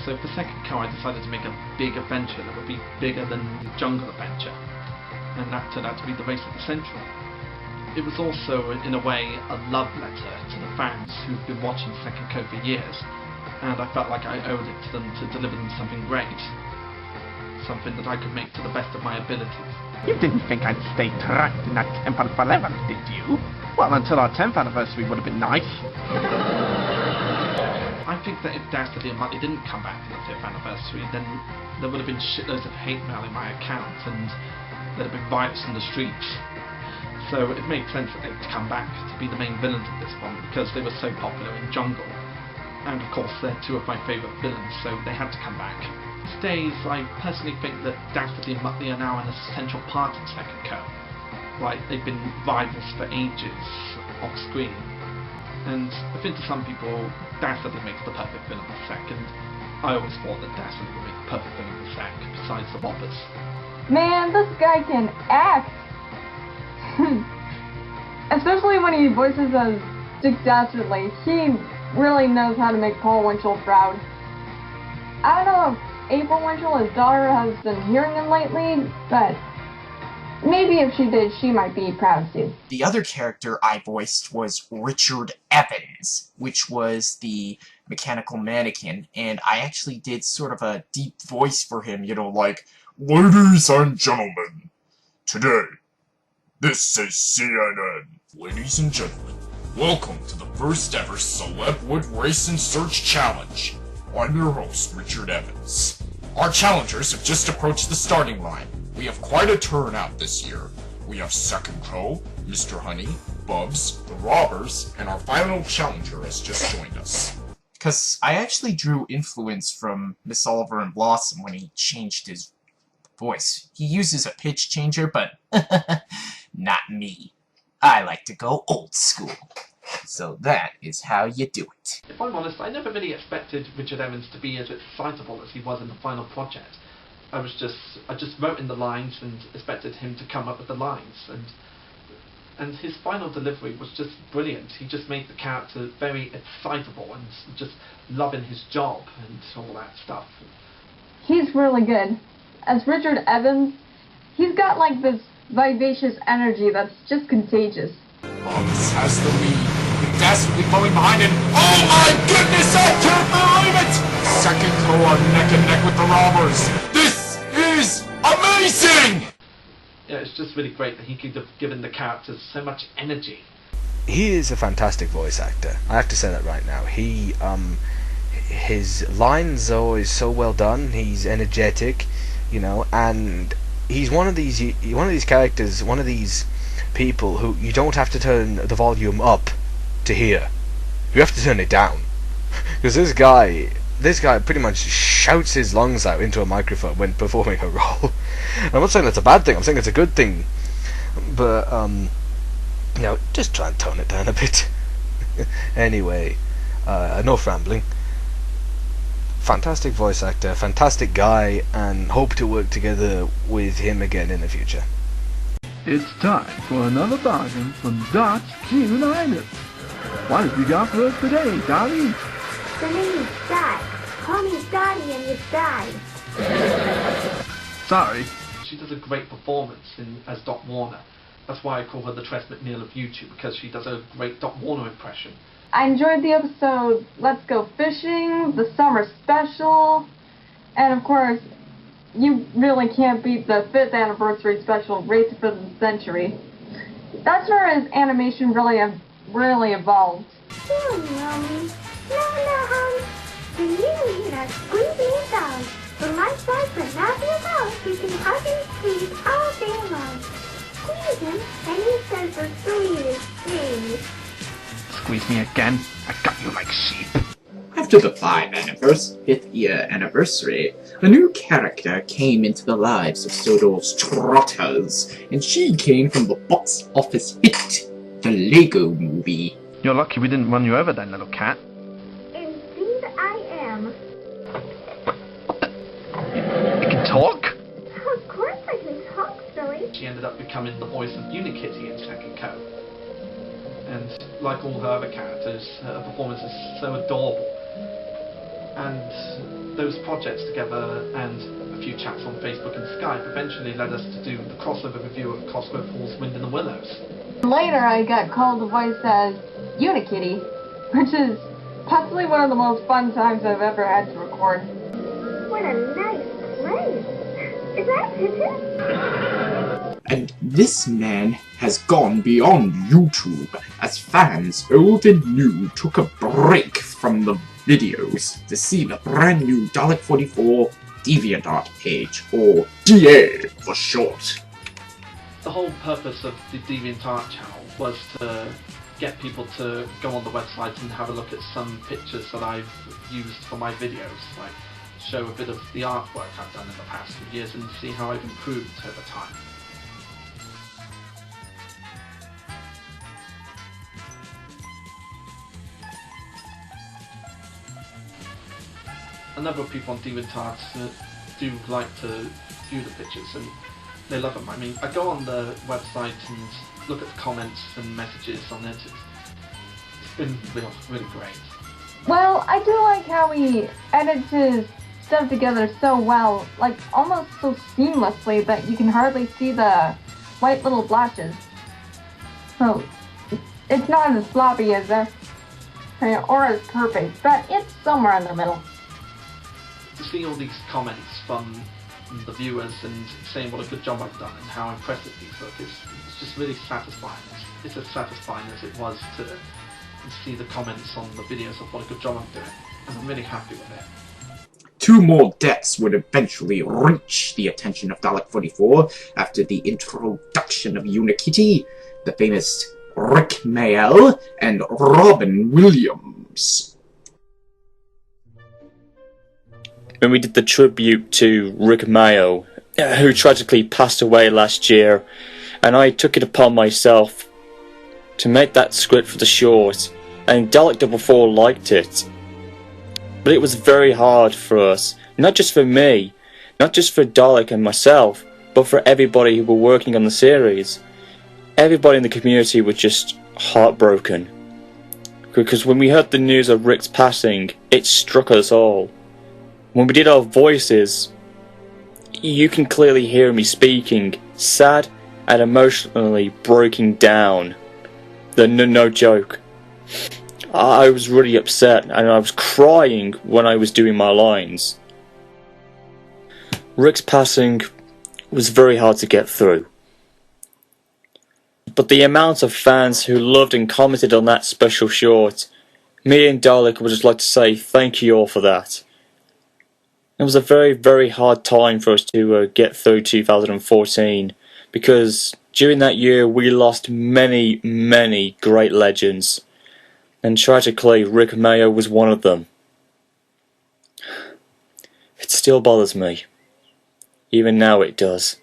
So for Second Co I decided to make a big adventure that would be bigger than the Jungle Adventure, and that turned out to be the Race of the Century. It was also, in a way, a love letter to the fans who've been watching Second Co for years, and I felt like I owed it to them to deliver them something great, something that I could make to the best of my abilities. You didn't think I'd stay trapped in that temple forever, did you? Well, until our 10th anniversary would have been nice. I think that if Dastardly and Muttley didn't come back for the 5th anniversary, then there would have been shitloads of hate mail in my account, and there'd have been riots in the streets. So it made sense that they'd come back to be the main villains at this point, because they were so popular in Jungle. And of course, they're two of my favourite villains, so they had to come back. These days, I personally think that Dastardly and Muttley are now an essential part of Second Co. Like, they've been rivals for ages off screen. And I think to some people, Dastardly makes the perfect villain for Sec, and I always thought that Dastardly would make the perfect villain for Sec, besides the Robbers. Man, this guy can act! Especially when he voices as Dick Dastardly, he really knows how to make Paul Winchell proud. I don't know if April Winchell, his daughter, has been hearing him lately, but maybe if she did, she might be proud too. The other character I voiced was Richard Evans, which was the mechanical mannequin, and I actually did sort of a deep voice for him, you know, like, "Ladies and gentlemen, today, this is CNN. Ladies and gentlemen, welcome to the first ever Celebwood Race and Search Challenge. I'm your host, Richard Evans. Our challengers have just approached the starting line. We have quite a turnout this year. We have Second Co, Mr. Honey, Bubs, the Robbers, and our final challenger has just joined us." Because I actually drew influence from Miss Oliver and Blossom when he changed his voice. He uses a pitch changer, but not me. I like to go old school. So that is how you do it. If I'm honest, I never really expected Richard Evans to be as excitable as he was in the final project. I just wrote in the lines and expected him to come up with the lines, and his final delivery was just brilliant. He just made the character very excitable and just loving his job and all that stuff. He's really good. As Richard Evans, he's got like this vivacious energy that's just contagious. Bubs has the lead, with Dastardly falling behind him. Oh my goodness, I can't believe it! Second Co are neck and neck with the Robbers. This is amazing! Yeah, it's just really great that he could have given the characters so much energy. He is a fantastic voice actor. I have to say that right now. His lines are always so well done. He's energetic, you know, and he's one of these characters, one of these people who you don't have to turn the volume up to hear. You have to turn it down, because this guy pretty much shouts his lungs out into a microphone when performing a role. I'm not saying that's a bad thing. I'm saying it's a good thing, but you know, just try and tone it down a bit. Anyway, enough rambling. Fantastic voice actor, fantastic guy, and hope to work together with him again in the future. It's time for another bargain from Dot's Q-Liners. What have you got for us today, Dottie? The name is Dot. Call me Dottie and you die. Sorry. She does a great performance as Dot Warner. That's why I call her the Tress MacNeille of YouTube, because she does a great Dot Warner impression. I enjoyed the episode Let's Go Fishing, the summer special, and of course, you really can't beat the 5th anniversary special, Race for the Century. That's where his animation really evolved. You know me. No, hon. Do you need a squeezing dog? For my size but not your mouth, we can hug and squeeze all day long. Squeeze him, and he says the sweetest things. Squeeze me again? I got you like sheep. After the 5th year anniversary, a new character came into the lives of Sodor's Trotters, and she came from the box office hit, the Lego Movie. You're lucky we didn't run you over then, little cat. Indeed I am. You can talk? Of course I can talk, silly. She ended up becoming the voice of Unikitty in Second Co. And like all her other characters, her performance is so adorable. And those projects together and a few chats on Facebook and Skype eventually led us to do the crossover review of Cosgrove Hall's Wind in the Willows. Later I got called to voice as Unikitty, which is possibly one of the most fun times I've ever had to record. What a nice place. Is that a picture? And this man has gone beyond YouTube, as fans old and new took a break from the videos to see the brand new Dalek44 DeviantArt page, or DA for short. The whole purpose of the DeviantArt channel was to get people to go on the website and have a look at some pictures that I've used for my videos, like show a bit of the artwork I've done in the past few years and see how I've improved over time. A number of people on DeviantArt do like to view the pictures and they love them. I mean, I go on the website and look at the comments and messages on it. It's been really great. Well, I do like how he edits his stuff together so well, like almost so seamlessly that you can hardly see the white little blotches. So, it's not as sloppy as or as perfect, but it's somewhere in the middle. To see all these comments from the viewers and saying what a good job I've done and how impressive these look, it's just really satisfying. It's as satisfying as it was to see the comments on the videos of what a good job I'm doing, and I'm really happy with it. 2 more deaths would eventually reach the attention of Dalek44 after the introduction of Unikitty, the famous Rick Mayall, and Robin Williams. When we did the tribute to Rick Mayall, who tragically passed away last year, and I took it upon myself to make that script for the short, and Dalek44 liked it. But it was very hard for us, not just for me, not just for Dalek and myself, but for everybody who were working on the series. Everybody in the community was just heartbroken. Because when we heard the news of Rick's passing, it struck us all. When we did our voices, you can clearly hear me speaking, sad and emotionally breaking down. No joke. I was really upset and I was crying when I was doing my lines. Rick's passing was very hard to get through. But the amount of fans who loved and commented on that special short, me and Dalek would just like to say thank you all for that. It was a very, very hard time for us to get through 2014, because during that year we lost many, many great legends, and tragically Rick Mayall was one of them. It still bothers me. Even now it does.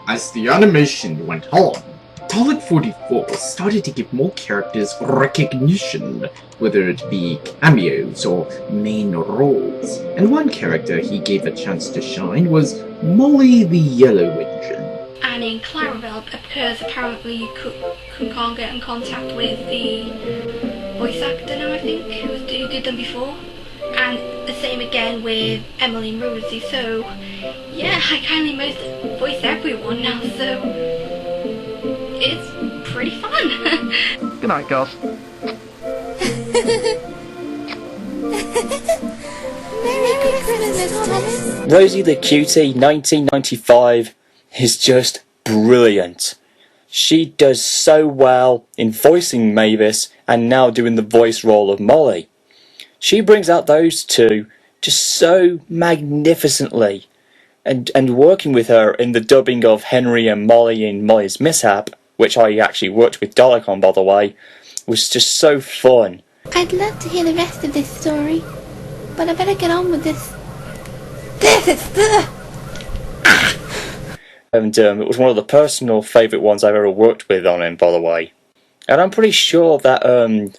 As the animation went on, Dalek44 started to give more characters recognition, whether it be cameos or main roles, and one character he gave a chance to shine was Molly the Yellow Engine. And in Clarabelle, because apparently you can't get in contact with the voice actor now, I think, who did them before. And the same again with Emily and Rosie, so yeah, I kindly most voice everyone now, so it's pretty fun. Good night, girls. Merry Christmas, Thomas. Rosie the Cutie 1995 is just brilliant. She does so well in voicing Mavis and now doing the voice role of Molly. She brings out those two just so magnificently, and working with her in the dubbing of Henry and Molly in Molly's Mishap, which I actually worked with Dalek on, by the way, was just so fun. I'd love to hear the rest of this story, but I better get on with this. And it was one of the personal favourite ones I've ever worked with on him, by the way. And I'm pretty sure that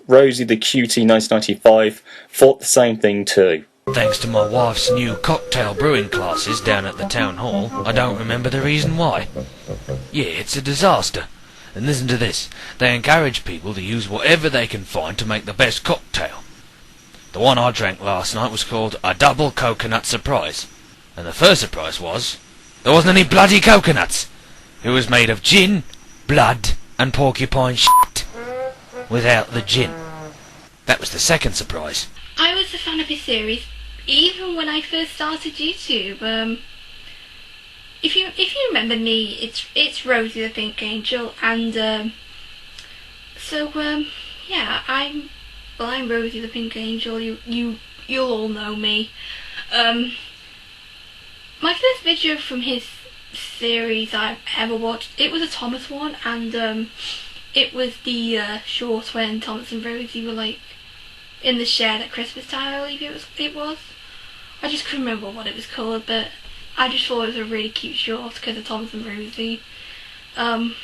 Rosie the Cutie 1995 thought the same thing too. Thanks to my wife's new cocktail brewing classes down at the town hall, I don't remember the reason why. Yeah, it's a disaster. And listen to this, they encourage people to use whatever they can find to make the best cocktail. The one I drank last night was called a double coconut surprise. And the first surprise was, there wasn't any bloody coconuts. It was made of gin, blood, and porcupine shit. Without the gin. That was the second surprise. I was a fan of his series, even when I first started YouTube. if you remember me, it's Rosie the Pink Angel, and yeah, I'm Rosie the Pink Angel. You'll all know me. My first video from his series I've ever watched, it was a Thomas one, and it was the short when Thomas and Rosie were like in the shed at Christmas time, I believe it was. I just couldn't remember what it was called, but I just thought it was a really cute short because of Thomas and Rosie. And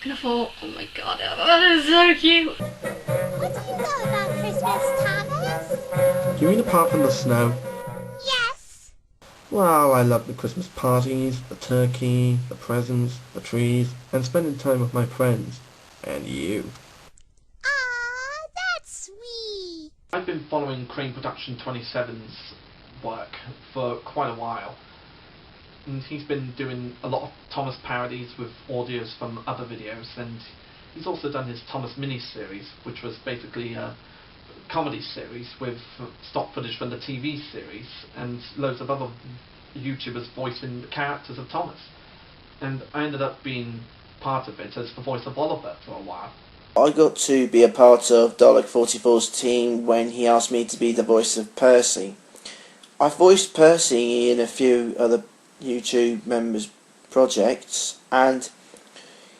I thought, oh my god, that is so cute. What do you know about Christmas, Thomas? Do you mean apart from the snow? Yes. Well, I love the Christmas parties, the turkey, the presents, the trees, and spending time with my friends. And you. Aw, that's sweet. I've been following Crane Production 27's work for quite a while. And he's been doing a lot of Thomas parodies with audios from other videos, and he's also done his Thomas mini-series, which was basically a comedy series with stock footage from the TV series, and loads of other YouTubers voicing the characters of Thomas. And I ended up being part of it as the voice of Oliver for a while. I got to be a part of Dalek44's team when he asked me to be the voice of Percy. I voiced Percy in a few other YouTube members' projects, and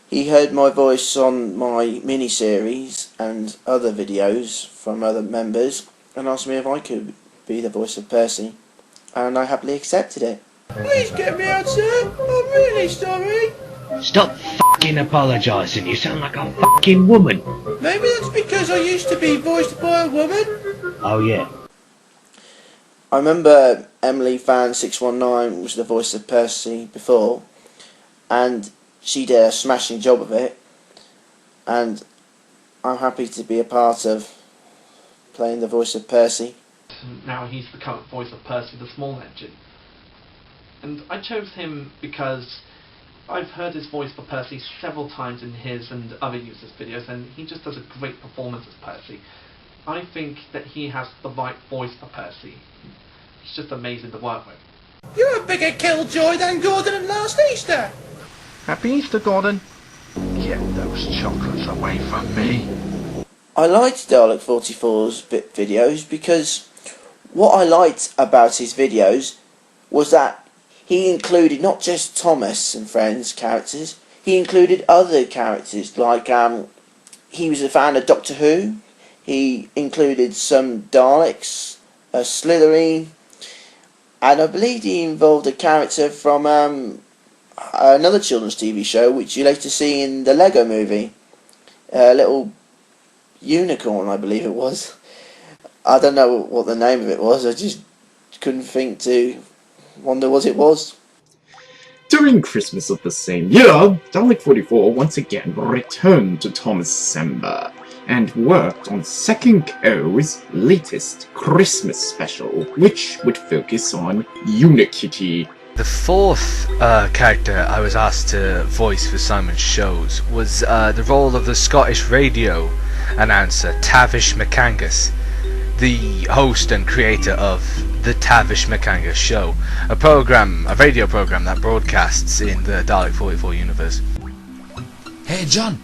he heard my voice on my mini-series and other videos from other members and asked me if I could be the voice of Percy, and I happily accepted it. Please get me out, sir. I'm really sorry. Stop fucking apologising. You sound like a fucking woman. Maybe that's because I used to be voiced by a woman. Oh yeah. I remember Emily Fan 619 was the voice of Percy before, and she did a smashing job of it, and I'm happy to be a part of playing the voice of Percy. Now he's the current voice of Percy the Small Engine. And I chose him because I've heard his voice for Percy several times in his and other users' videos, and he just does a great performance as Percy. I think that he has the right voice for Percy. He's just amazing to work with. You're a bigger killjoy than Gordon and last Easter. Happy Easter, Gordon. Get those chocolates away from me. I liked Dalek44's videos because what I liked about his videos was that he included not just Thomas and Friends characters, he included other characters, like he was a fan of Doctor Who. He included some Daleks, a Slytherin, and I believe he involved a character from another children's TV show, which you later see in the Lego movie. A little unicorn, I believe it was. I don't know what the name of it was, I just couldn't think to wonder what it was. During Christmas of the same year, Dalek44 once again returned to Thomas Sember and worked on Second Co's latest Christmas special, which would focus on Unikitty. The fourth character I was asked to voice for Simon's shows was the role of the Scottish radio announcer Tavish McAngus, the host and creator of the Tavish McAngus Show, a radio program that broadcasts in the Dalek44 universe. Hey, John.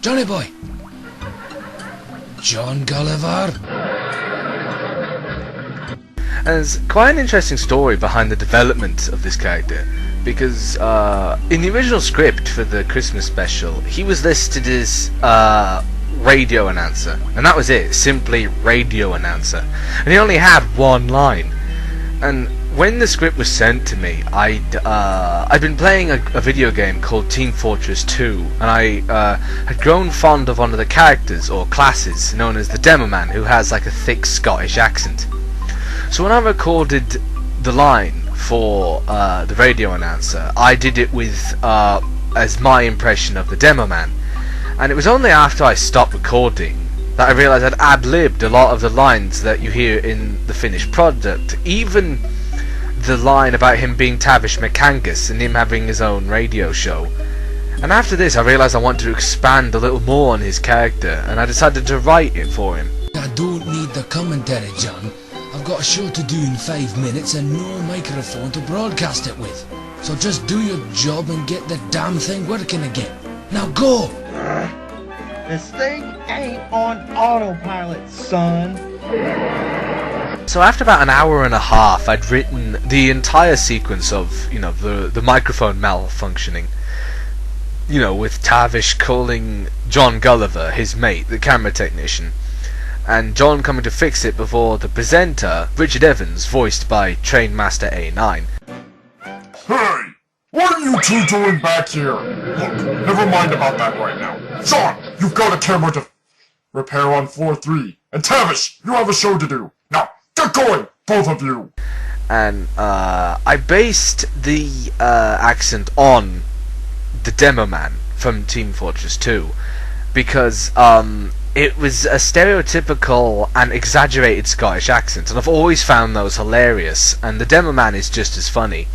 Johnny boy. John Gulliver. And there's quite an interesting story behind the development of this character, because in the original script for the Christmas special, he was listed as radio announcer, and that was it, simply radio announcer, and he only had one line. And when the script was sent to me, I'd been playing a video game called Team Fortress 2, and I had grown fond of one of the characters or classes known as the Demo Man, who has like a thick Scottish accent. So when I recorded the line for the radio announcer, I did it with as my impression of the Demo Man. And it was only after I stopped recording that I realised I'd ad-libbed a lot of the lines that you hear in the finished product. Even the line about him being Tavish McAngus and him having his own radio show. And after this I realised I wanted to expand a little more on his character, and I decided to write it for him. I don't need the commentary, John. I've got a show to do in 5 minutes and no microphone to broadcast it with. So just do your job and get the damn thing working again. Now go! This thing ain't on autopilot, son. So after about an hour and a half, I'd written the entire sequence of, you know, the microphone malfunctioning. You know, with Tavish calling John Gulliver, his mate, the camera technician, and John coming to fix it before the presenter, Richard Evans, voiced by Trainmaster A9. Hey! What are you two doing back here? Look, never mind about that right now. John, you've got a camera to repair on floor 3. And Tavish, you have a show to do. Now, get going, both of you! And I based the accent on the Demo Man from Team Fortress 2, because it was a stereotypical and exaggerated Scottish accent, and I've always found those hilarious, and the Demo Man is just as funny.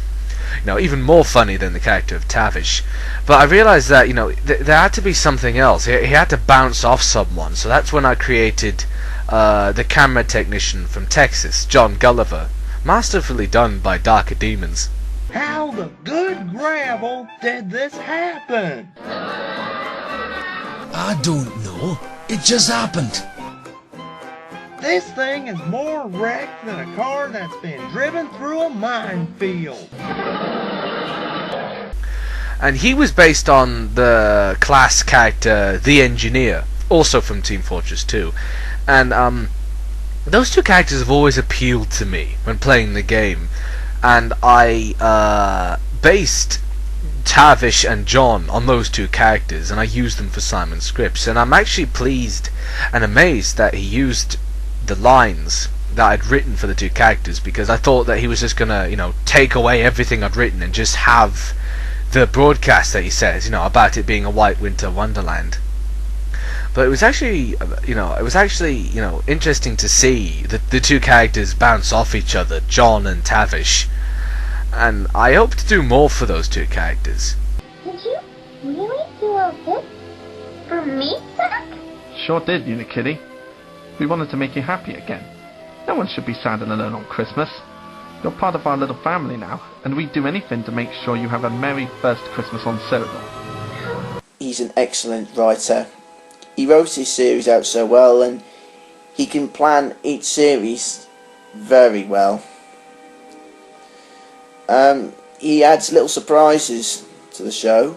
You know, even more funny than the character of Tavish. But I realised that, you know, there had to be something else. He had to bounce off someone, so that's when I created the camera technician from Texas, John Gulliver. Masterfully done by Darker Demons. How the good gravel did this happen? I don't know. It just happened. This thing is more wrecked than a car that's been driven through a minefield. And he was based on the class character, the Engineer, also from Team Fortress 2. And those two characters have always appealed to me when playing the game. And I based Tavish and John on those two characters, and I used them for Simon's scripts. And I'm actually pleased and amazed that he used the lines that I'd written for the two characters, because I thought that he was just gonna, you know, take away everything I'd written and just have the broadcast that he says, you know, about it being a white winter wonderland. But it was actually, you know, interesting to see the two characters bounce off each other, John and Tavish. And I hope to do more for those two characters. Did you really do all this for me, Zach? Sure did, Unikitty. We wanted to make you happy again. No one should be sad and alone on Christmas. You're part of our little family now, and we'd do anything to make sure you have a merry first Christmas on Cyrodiil. He's an excellent writer. He wrote his series out so well, and he can plan each series very well. He adds little surprises to the show,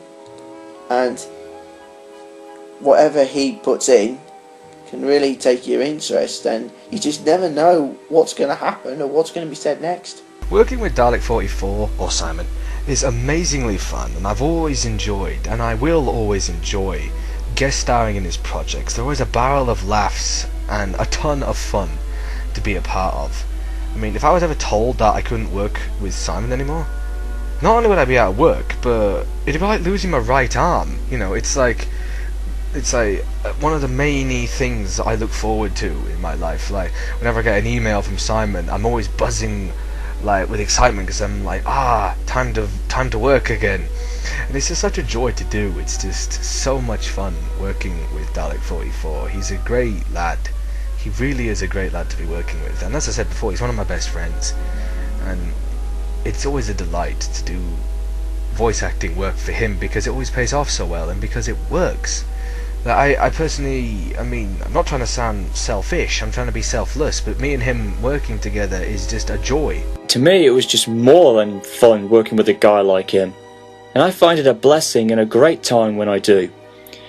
and whatever he puts in can really take your interest, and you just never know what's going to happen or what's going to be said next. Working with Dalek44, or Simon, is amazingly fun, and I've always enjoyed, and I will always enjoy, guest starring in his projects. They're always a barrel of laughs and a ton of fun to be a part of. I mean, if I was ever told that I couldn't work with Simon anymore, not only would I be out of work, but it'd be like losing my right arm. You know, it's like one of the main things I look forward to in my life. Like, whenever I get an email from Simon, I'm always buzzing, like, with excitement, because I'm like, time to work again. And it's just such a joy to do. It's just so much fun working with Dalek44. He's a great lad. He really is a great lad to be working with. And as I said before, he's one of my best friends. And it's always a delight to do voice acting work for him, because it always pays off so well, and because it works. I personally, I mean, I'm not trying to sound selfish, I'm trying to be selfless, but me and him working together is just a joy. To me, it was just more than fun working with a guy like him, and I find it a blessing and a great time when I do.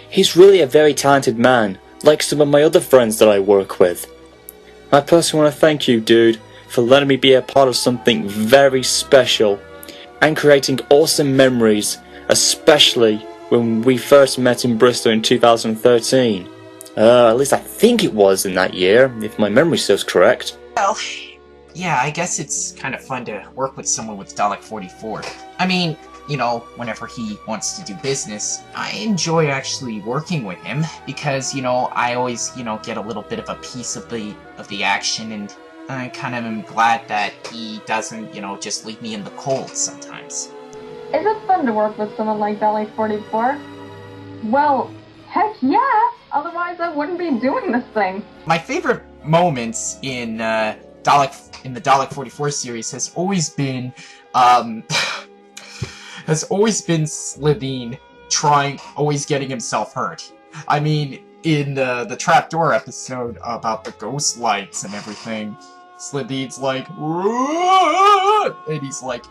He's really a very talented man, like some of my other friends that I work with. I personally want to thank you, dude, for letting me be a part of something very special, and creating awesome memories, especially when we first met in Bristol in 2013. At least I think it was in that year, if my memory serves correct. Well, yeah, I guess it's kind of fun to work with someone with Dalek44. I mean, you know, whenever he wants to do business, I enjoy actually working with him, because, you know, I always, you know, get a little bit of a piece of the action, and I kind of am glad that he doesn't, you know, just leave me in the cold sometimes. Is it fun to work with someone like Dalek44? Well, heck yeah! Otherwise I wouldn't be doing this thing. My favorite moments in Dalek44 series has always been Slitheen always getting himself hurt. I mean, in the trapdoor episode about the ghost lights and everything, Slitheen's like, and he's like,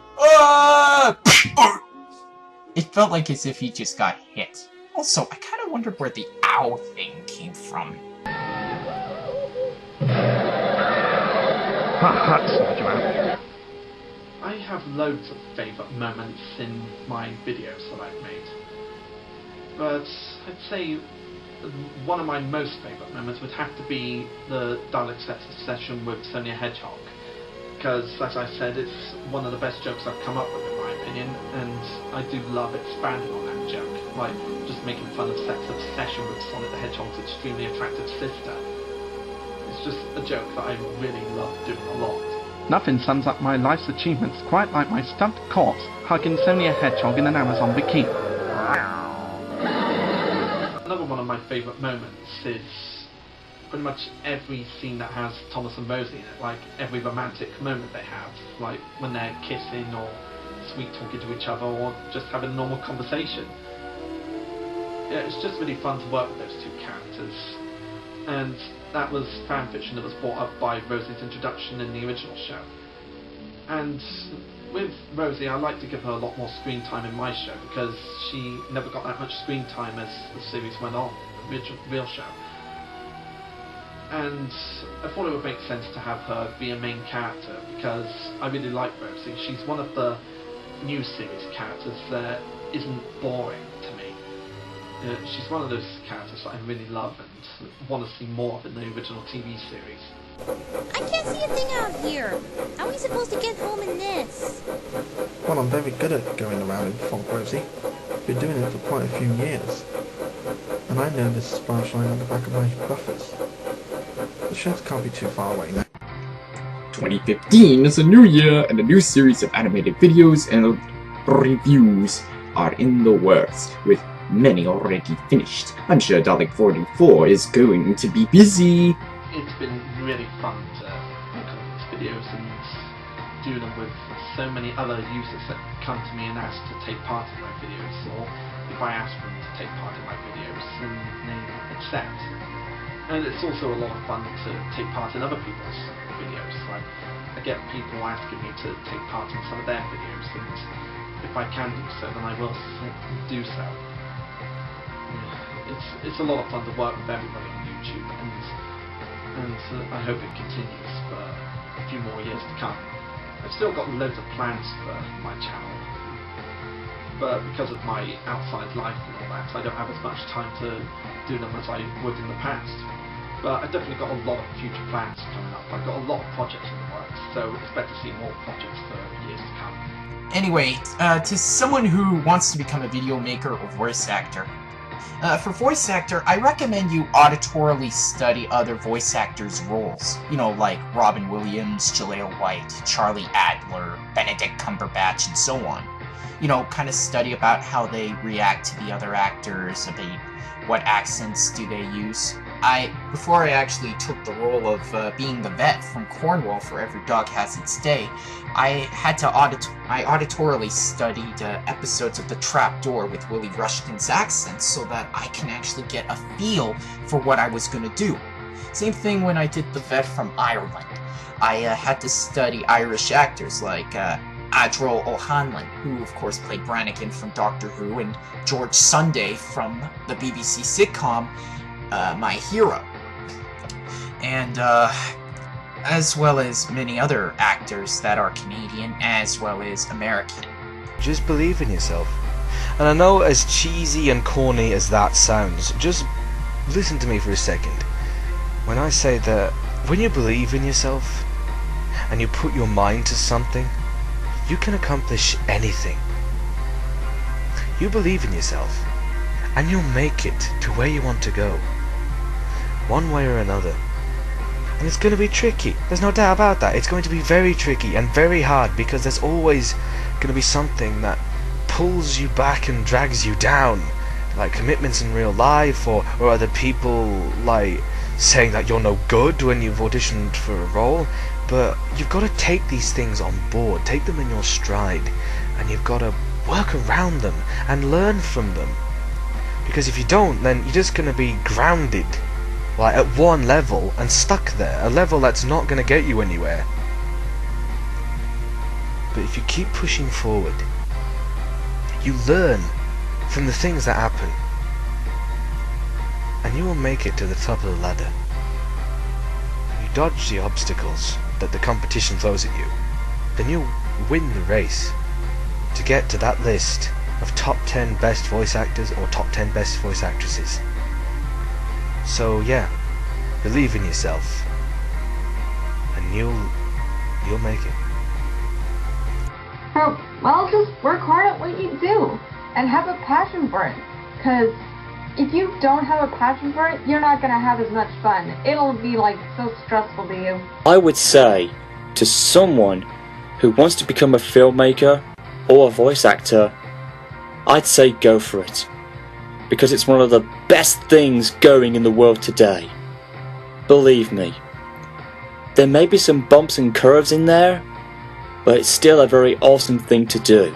it felt like as if he just got hit. Also, I kind of wondered where the owl thing came from. I have loads of favourite moments in my videos that I've made, but I'd say one of my most favourite moments would have to be the Dalek session with Sonia Hedgehog, because, as I said, it's one of the best jokes I've come up with in my opinion, and I do love expanding on that joke, like just making fun of Seth's obsession with Sonic the Hedgehog's extremely attractive sister. It's just a joke that I really love doing a lot. Nothing sums up my life's achievements quite like my stuffed corpse hugging Sonia Hedgehog in an Amazon bikini. Another one of my favourite moments is pretty much every scene that has Thomas and Rosie in it, like every romantic moment they have, like when they're kissing or sweet talking to each other or just having a normal conversation. Yeah, it's just really fun to work with those two characters, and that was fanfiction that was brought up by Rosie's introduction in the original show. And with Rosie, I like to give her a lot more screen time in my show because she never got that much screen time as the series went on, the real show. And I thought it would make sense to have her be a main character because I really like Rosie. She's one of the new series characters that isn't boring to me. She's one of those characters that I really love and want to see more of in the original TV series. I can't see a thing out here. How are we supposed to get home in this? Well, I'm very good at going around in fog, Rosie. Been doing it for quite a few years. And I know this splash line on the back of my buffers. The sheds can't be too far away now. 2015 is a new year, and a new series of animated videos and reviews are in the works, with many already finished. I'm sure Dalek44 is going to be busy. It's been really fun to work on these videos and do them with so many other users that come to me and ask to take part in my videos, or if I ask them to take part in my videos and they accept. And it's also a lot of fun to take part in other people's videos. Like, I get people asking me to take part in some of their videos, and if I can do so, then I will do so. It's a lot of fun to work with everybody on YouTube, and I hope it continues for a few more years to come. I've still got loads of plans for my channel, but because of my outside life and all that, I don't have as much time to do them as I would in the past. But I've definitely got a lot of future plans coming up. I've got a lot of projects in the works, so expect to see more projects for years to come. Anyway, to someone who wants to become a video maker or voice actor, for voice actor, I recommend you auditorily study other voice actors' roles. You know, like Robin Williams, Jaleel White, Charlie Adler, Benedict Cumberbatch, and so on. You know, kind of study about how they react to the other actors, what accents do they use. Before I actually took the role of being the vet from Cornwall for Every Dog Has Its Day, I auditorily studied episodes of The Trapdoor with Willie Rushton's accent so that I can actually get a feel for what I was going to do. Same thing when I did the vet from Ireland. I had to study Irish actors like Adrol O'Hanlon, who of course played Brannigan from Doctor Who, and George Sunday from the BBC sitcom My Hero. And as well as many other actors that are Canadian as well as American. Just believe in yourself. And I know, as cheesy and corny as that sounds, just listen to me for a second. When I say that when you believe in yourself and you put your mind to something, you can accomplish anything. You believe in yourself and you'll make it to where you want to go, one way or another. And it's going to be tricky, there's no doubt about that. It's going to be very tricky and very hard, because there's always going to be something that pulls you back and drags you down, like commitments in real life, or other people, like saying that you're no good when you've auditioned for a role, but you've got to take these things on board, take them in your stride, and you've got to work around them and learn from them. Because if you don't, then you're just going to be grounded, like at one level and stuck there, a level that's not going to get you anywhere. But if you keep pushing forward, you learn from the things that happen, and you will make it to the top of the ladder. You dodge the obstacles that the competition throws at you, then you'll win the race to get to that list of top 10 best voice actors or top 10 best voice actresses. So yeah, believe in yourself, and you'll make it. Well, just work hard at what you do and have a passion for it. Because if you don't have a passion for it, you're not going to have as much fun. It'll be like so stressful to you. I would say to someone who wants to become a filmmaker or a voice actor, I'd say go for it. Because it's one of the best things going in the world today. Believe me. There may be some bumps and curves in there, but it's still a very awesome thing to do.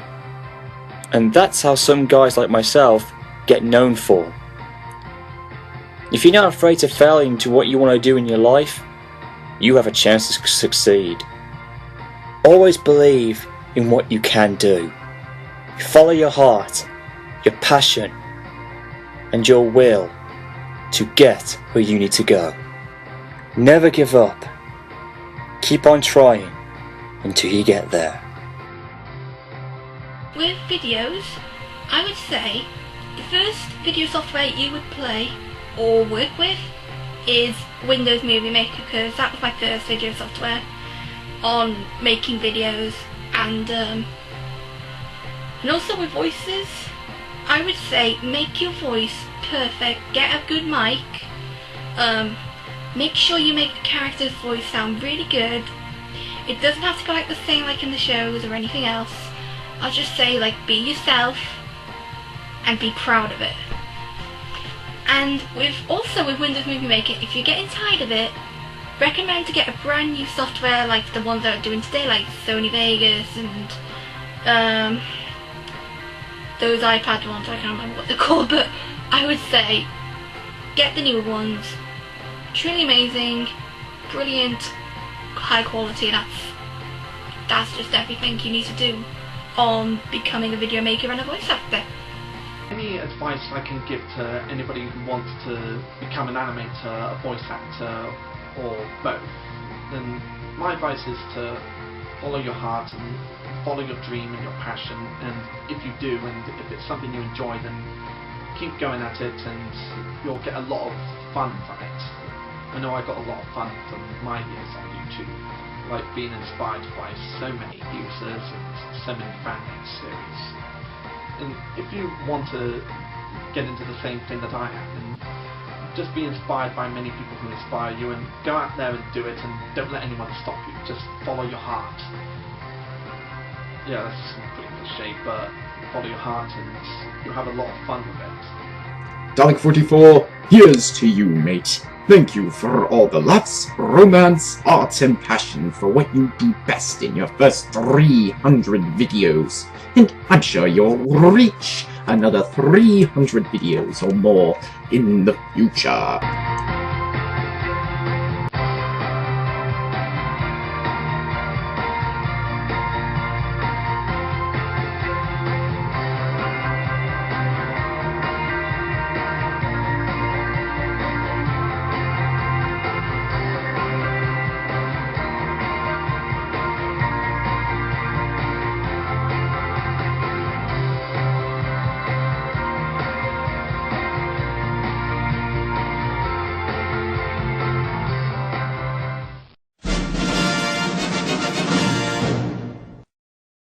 And that's how some guys like myself get known for. If you're not afraid to fail into what you want to do in your life, you have a chance to succeed. Always believe in what you can do. Follow your heart, your passion, and your will to get where you need to go. Never give up. Keep on trying until you get there. With videos, I would say the first video software you would play or work with is Windows Movie Maker, because that was my first video software on making videos. And also with voices, I would say make your voice perfect, get a good mic, make sure you make the character's voice sound really good. It doesn't have to go like the same like in the shows or anything else. I'll just say, like, be yourself and be proud of it. And with Windows Movie Maker, if you're getting tired of it, recommend to get a brand new software like the ones that are doing today, like Sony Vegas and those iPad ones. I can't remember what they're called, but I would say get the newer ones. Truly amazing, brilliant, high quality. That's just everything you need to do on becoming a video maker and a voice actor. Any advice I can give to anybody who wants to become an animator, a voice actor, or both, then my advice is to follow your heart and follow your dream and your passion, and if you do, and if it's something you enjoy, then keep going at it and you'll get a lot of fun from it. I know I got a lot of fun from my years on YouTube, like being inspired by so many users and so many fan-made series. And if you want to get into the same thing that I have, then just be inspired by many people who inspire you, and go out there and do it, and don't let anyone stop you. Just follow your heart. Yeah, that's pretty cliche, but follow your heart and you'll have a lot of fun with it. Dalek44, here's to you, mate. Thank you for all the laughs, romance, art, and passion for what you do best in your first 300 videos. And I'm sure you'll reach another 300 videos or more in the future.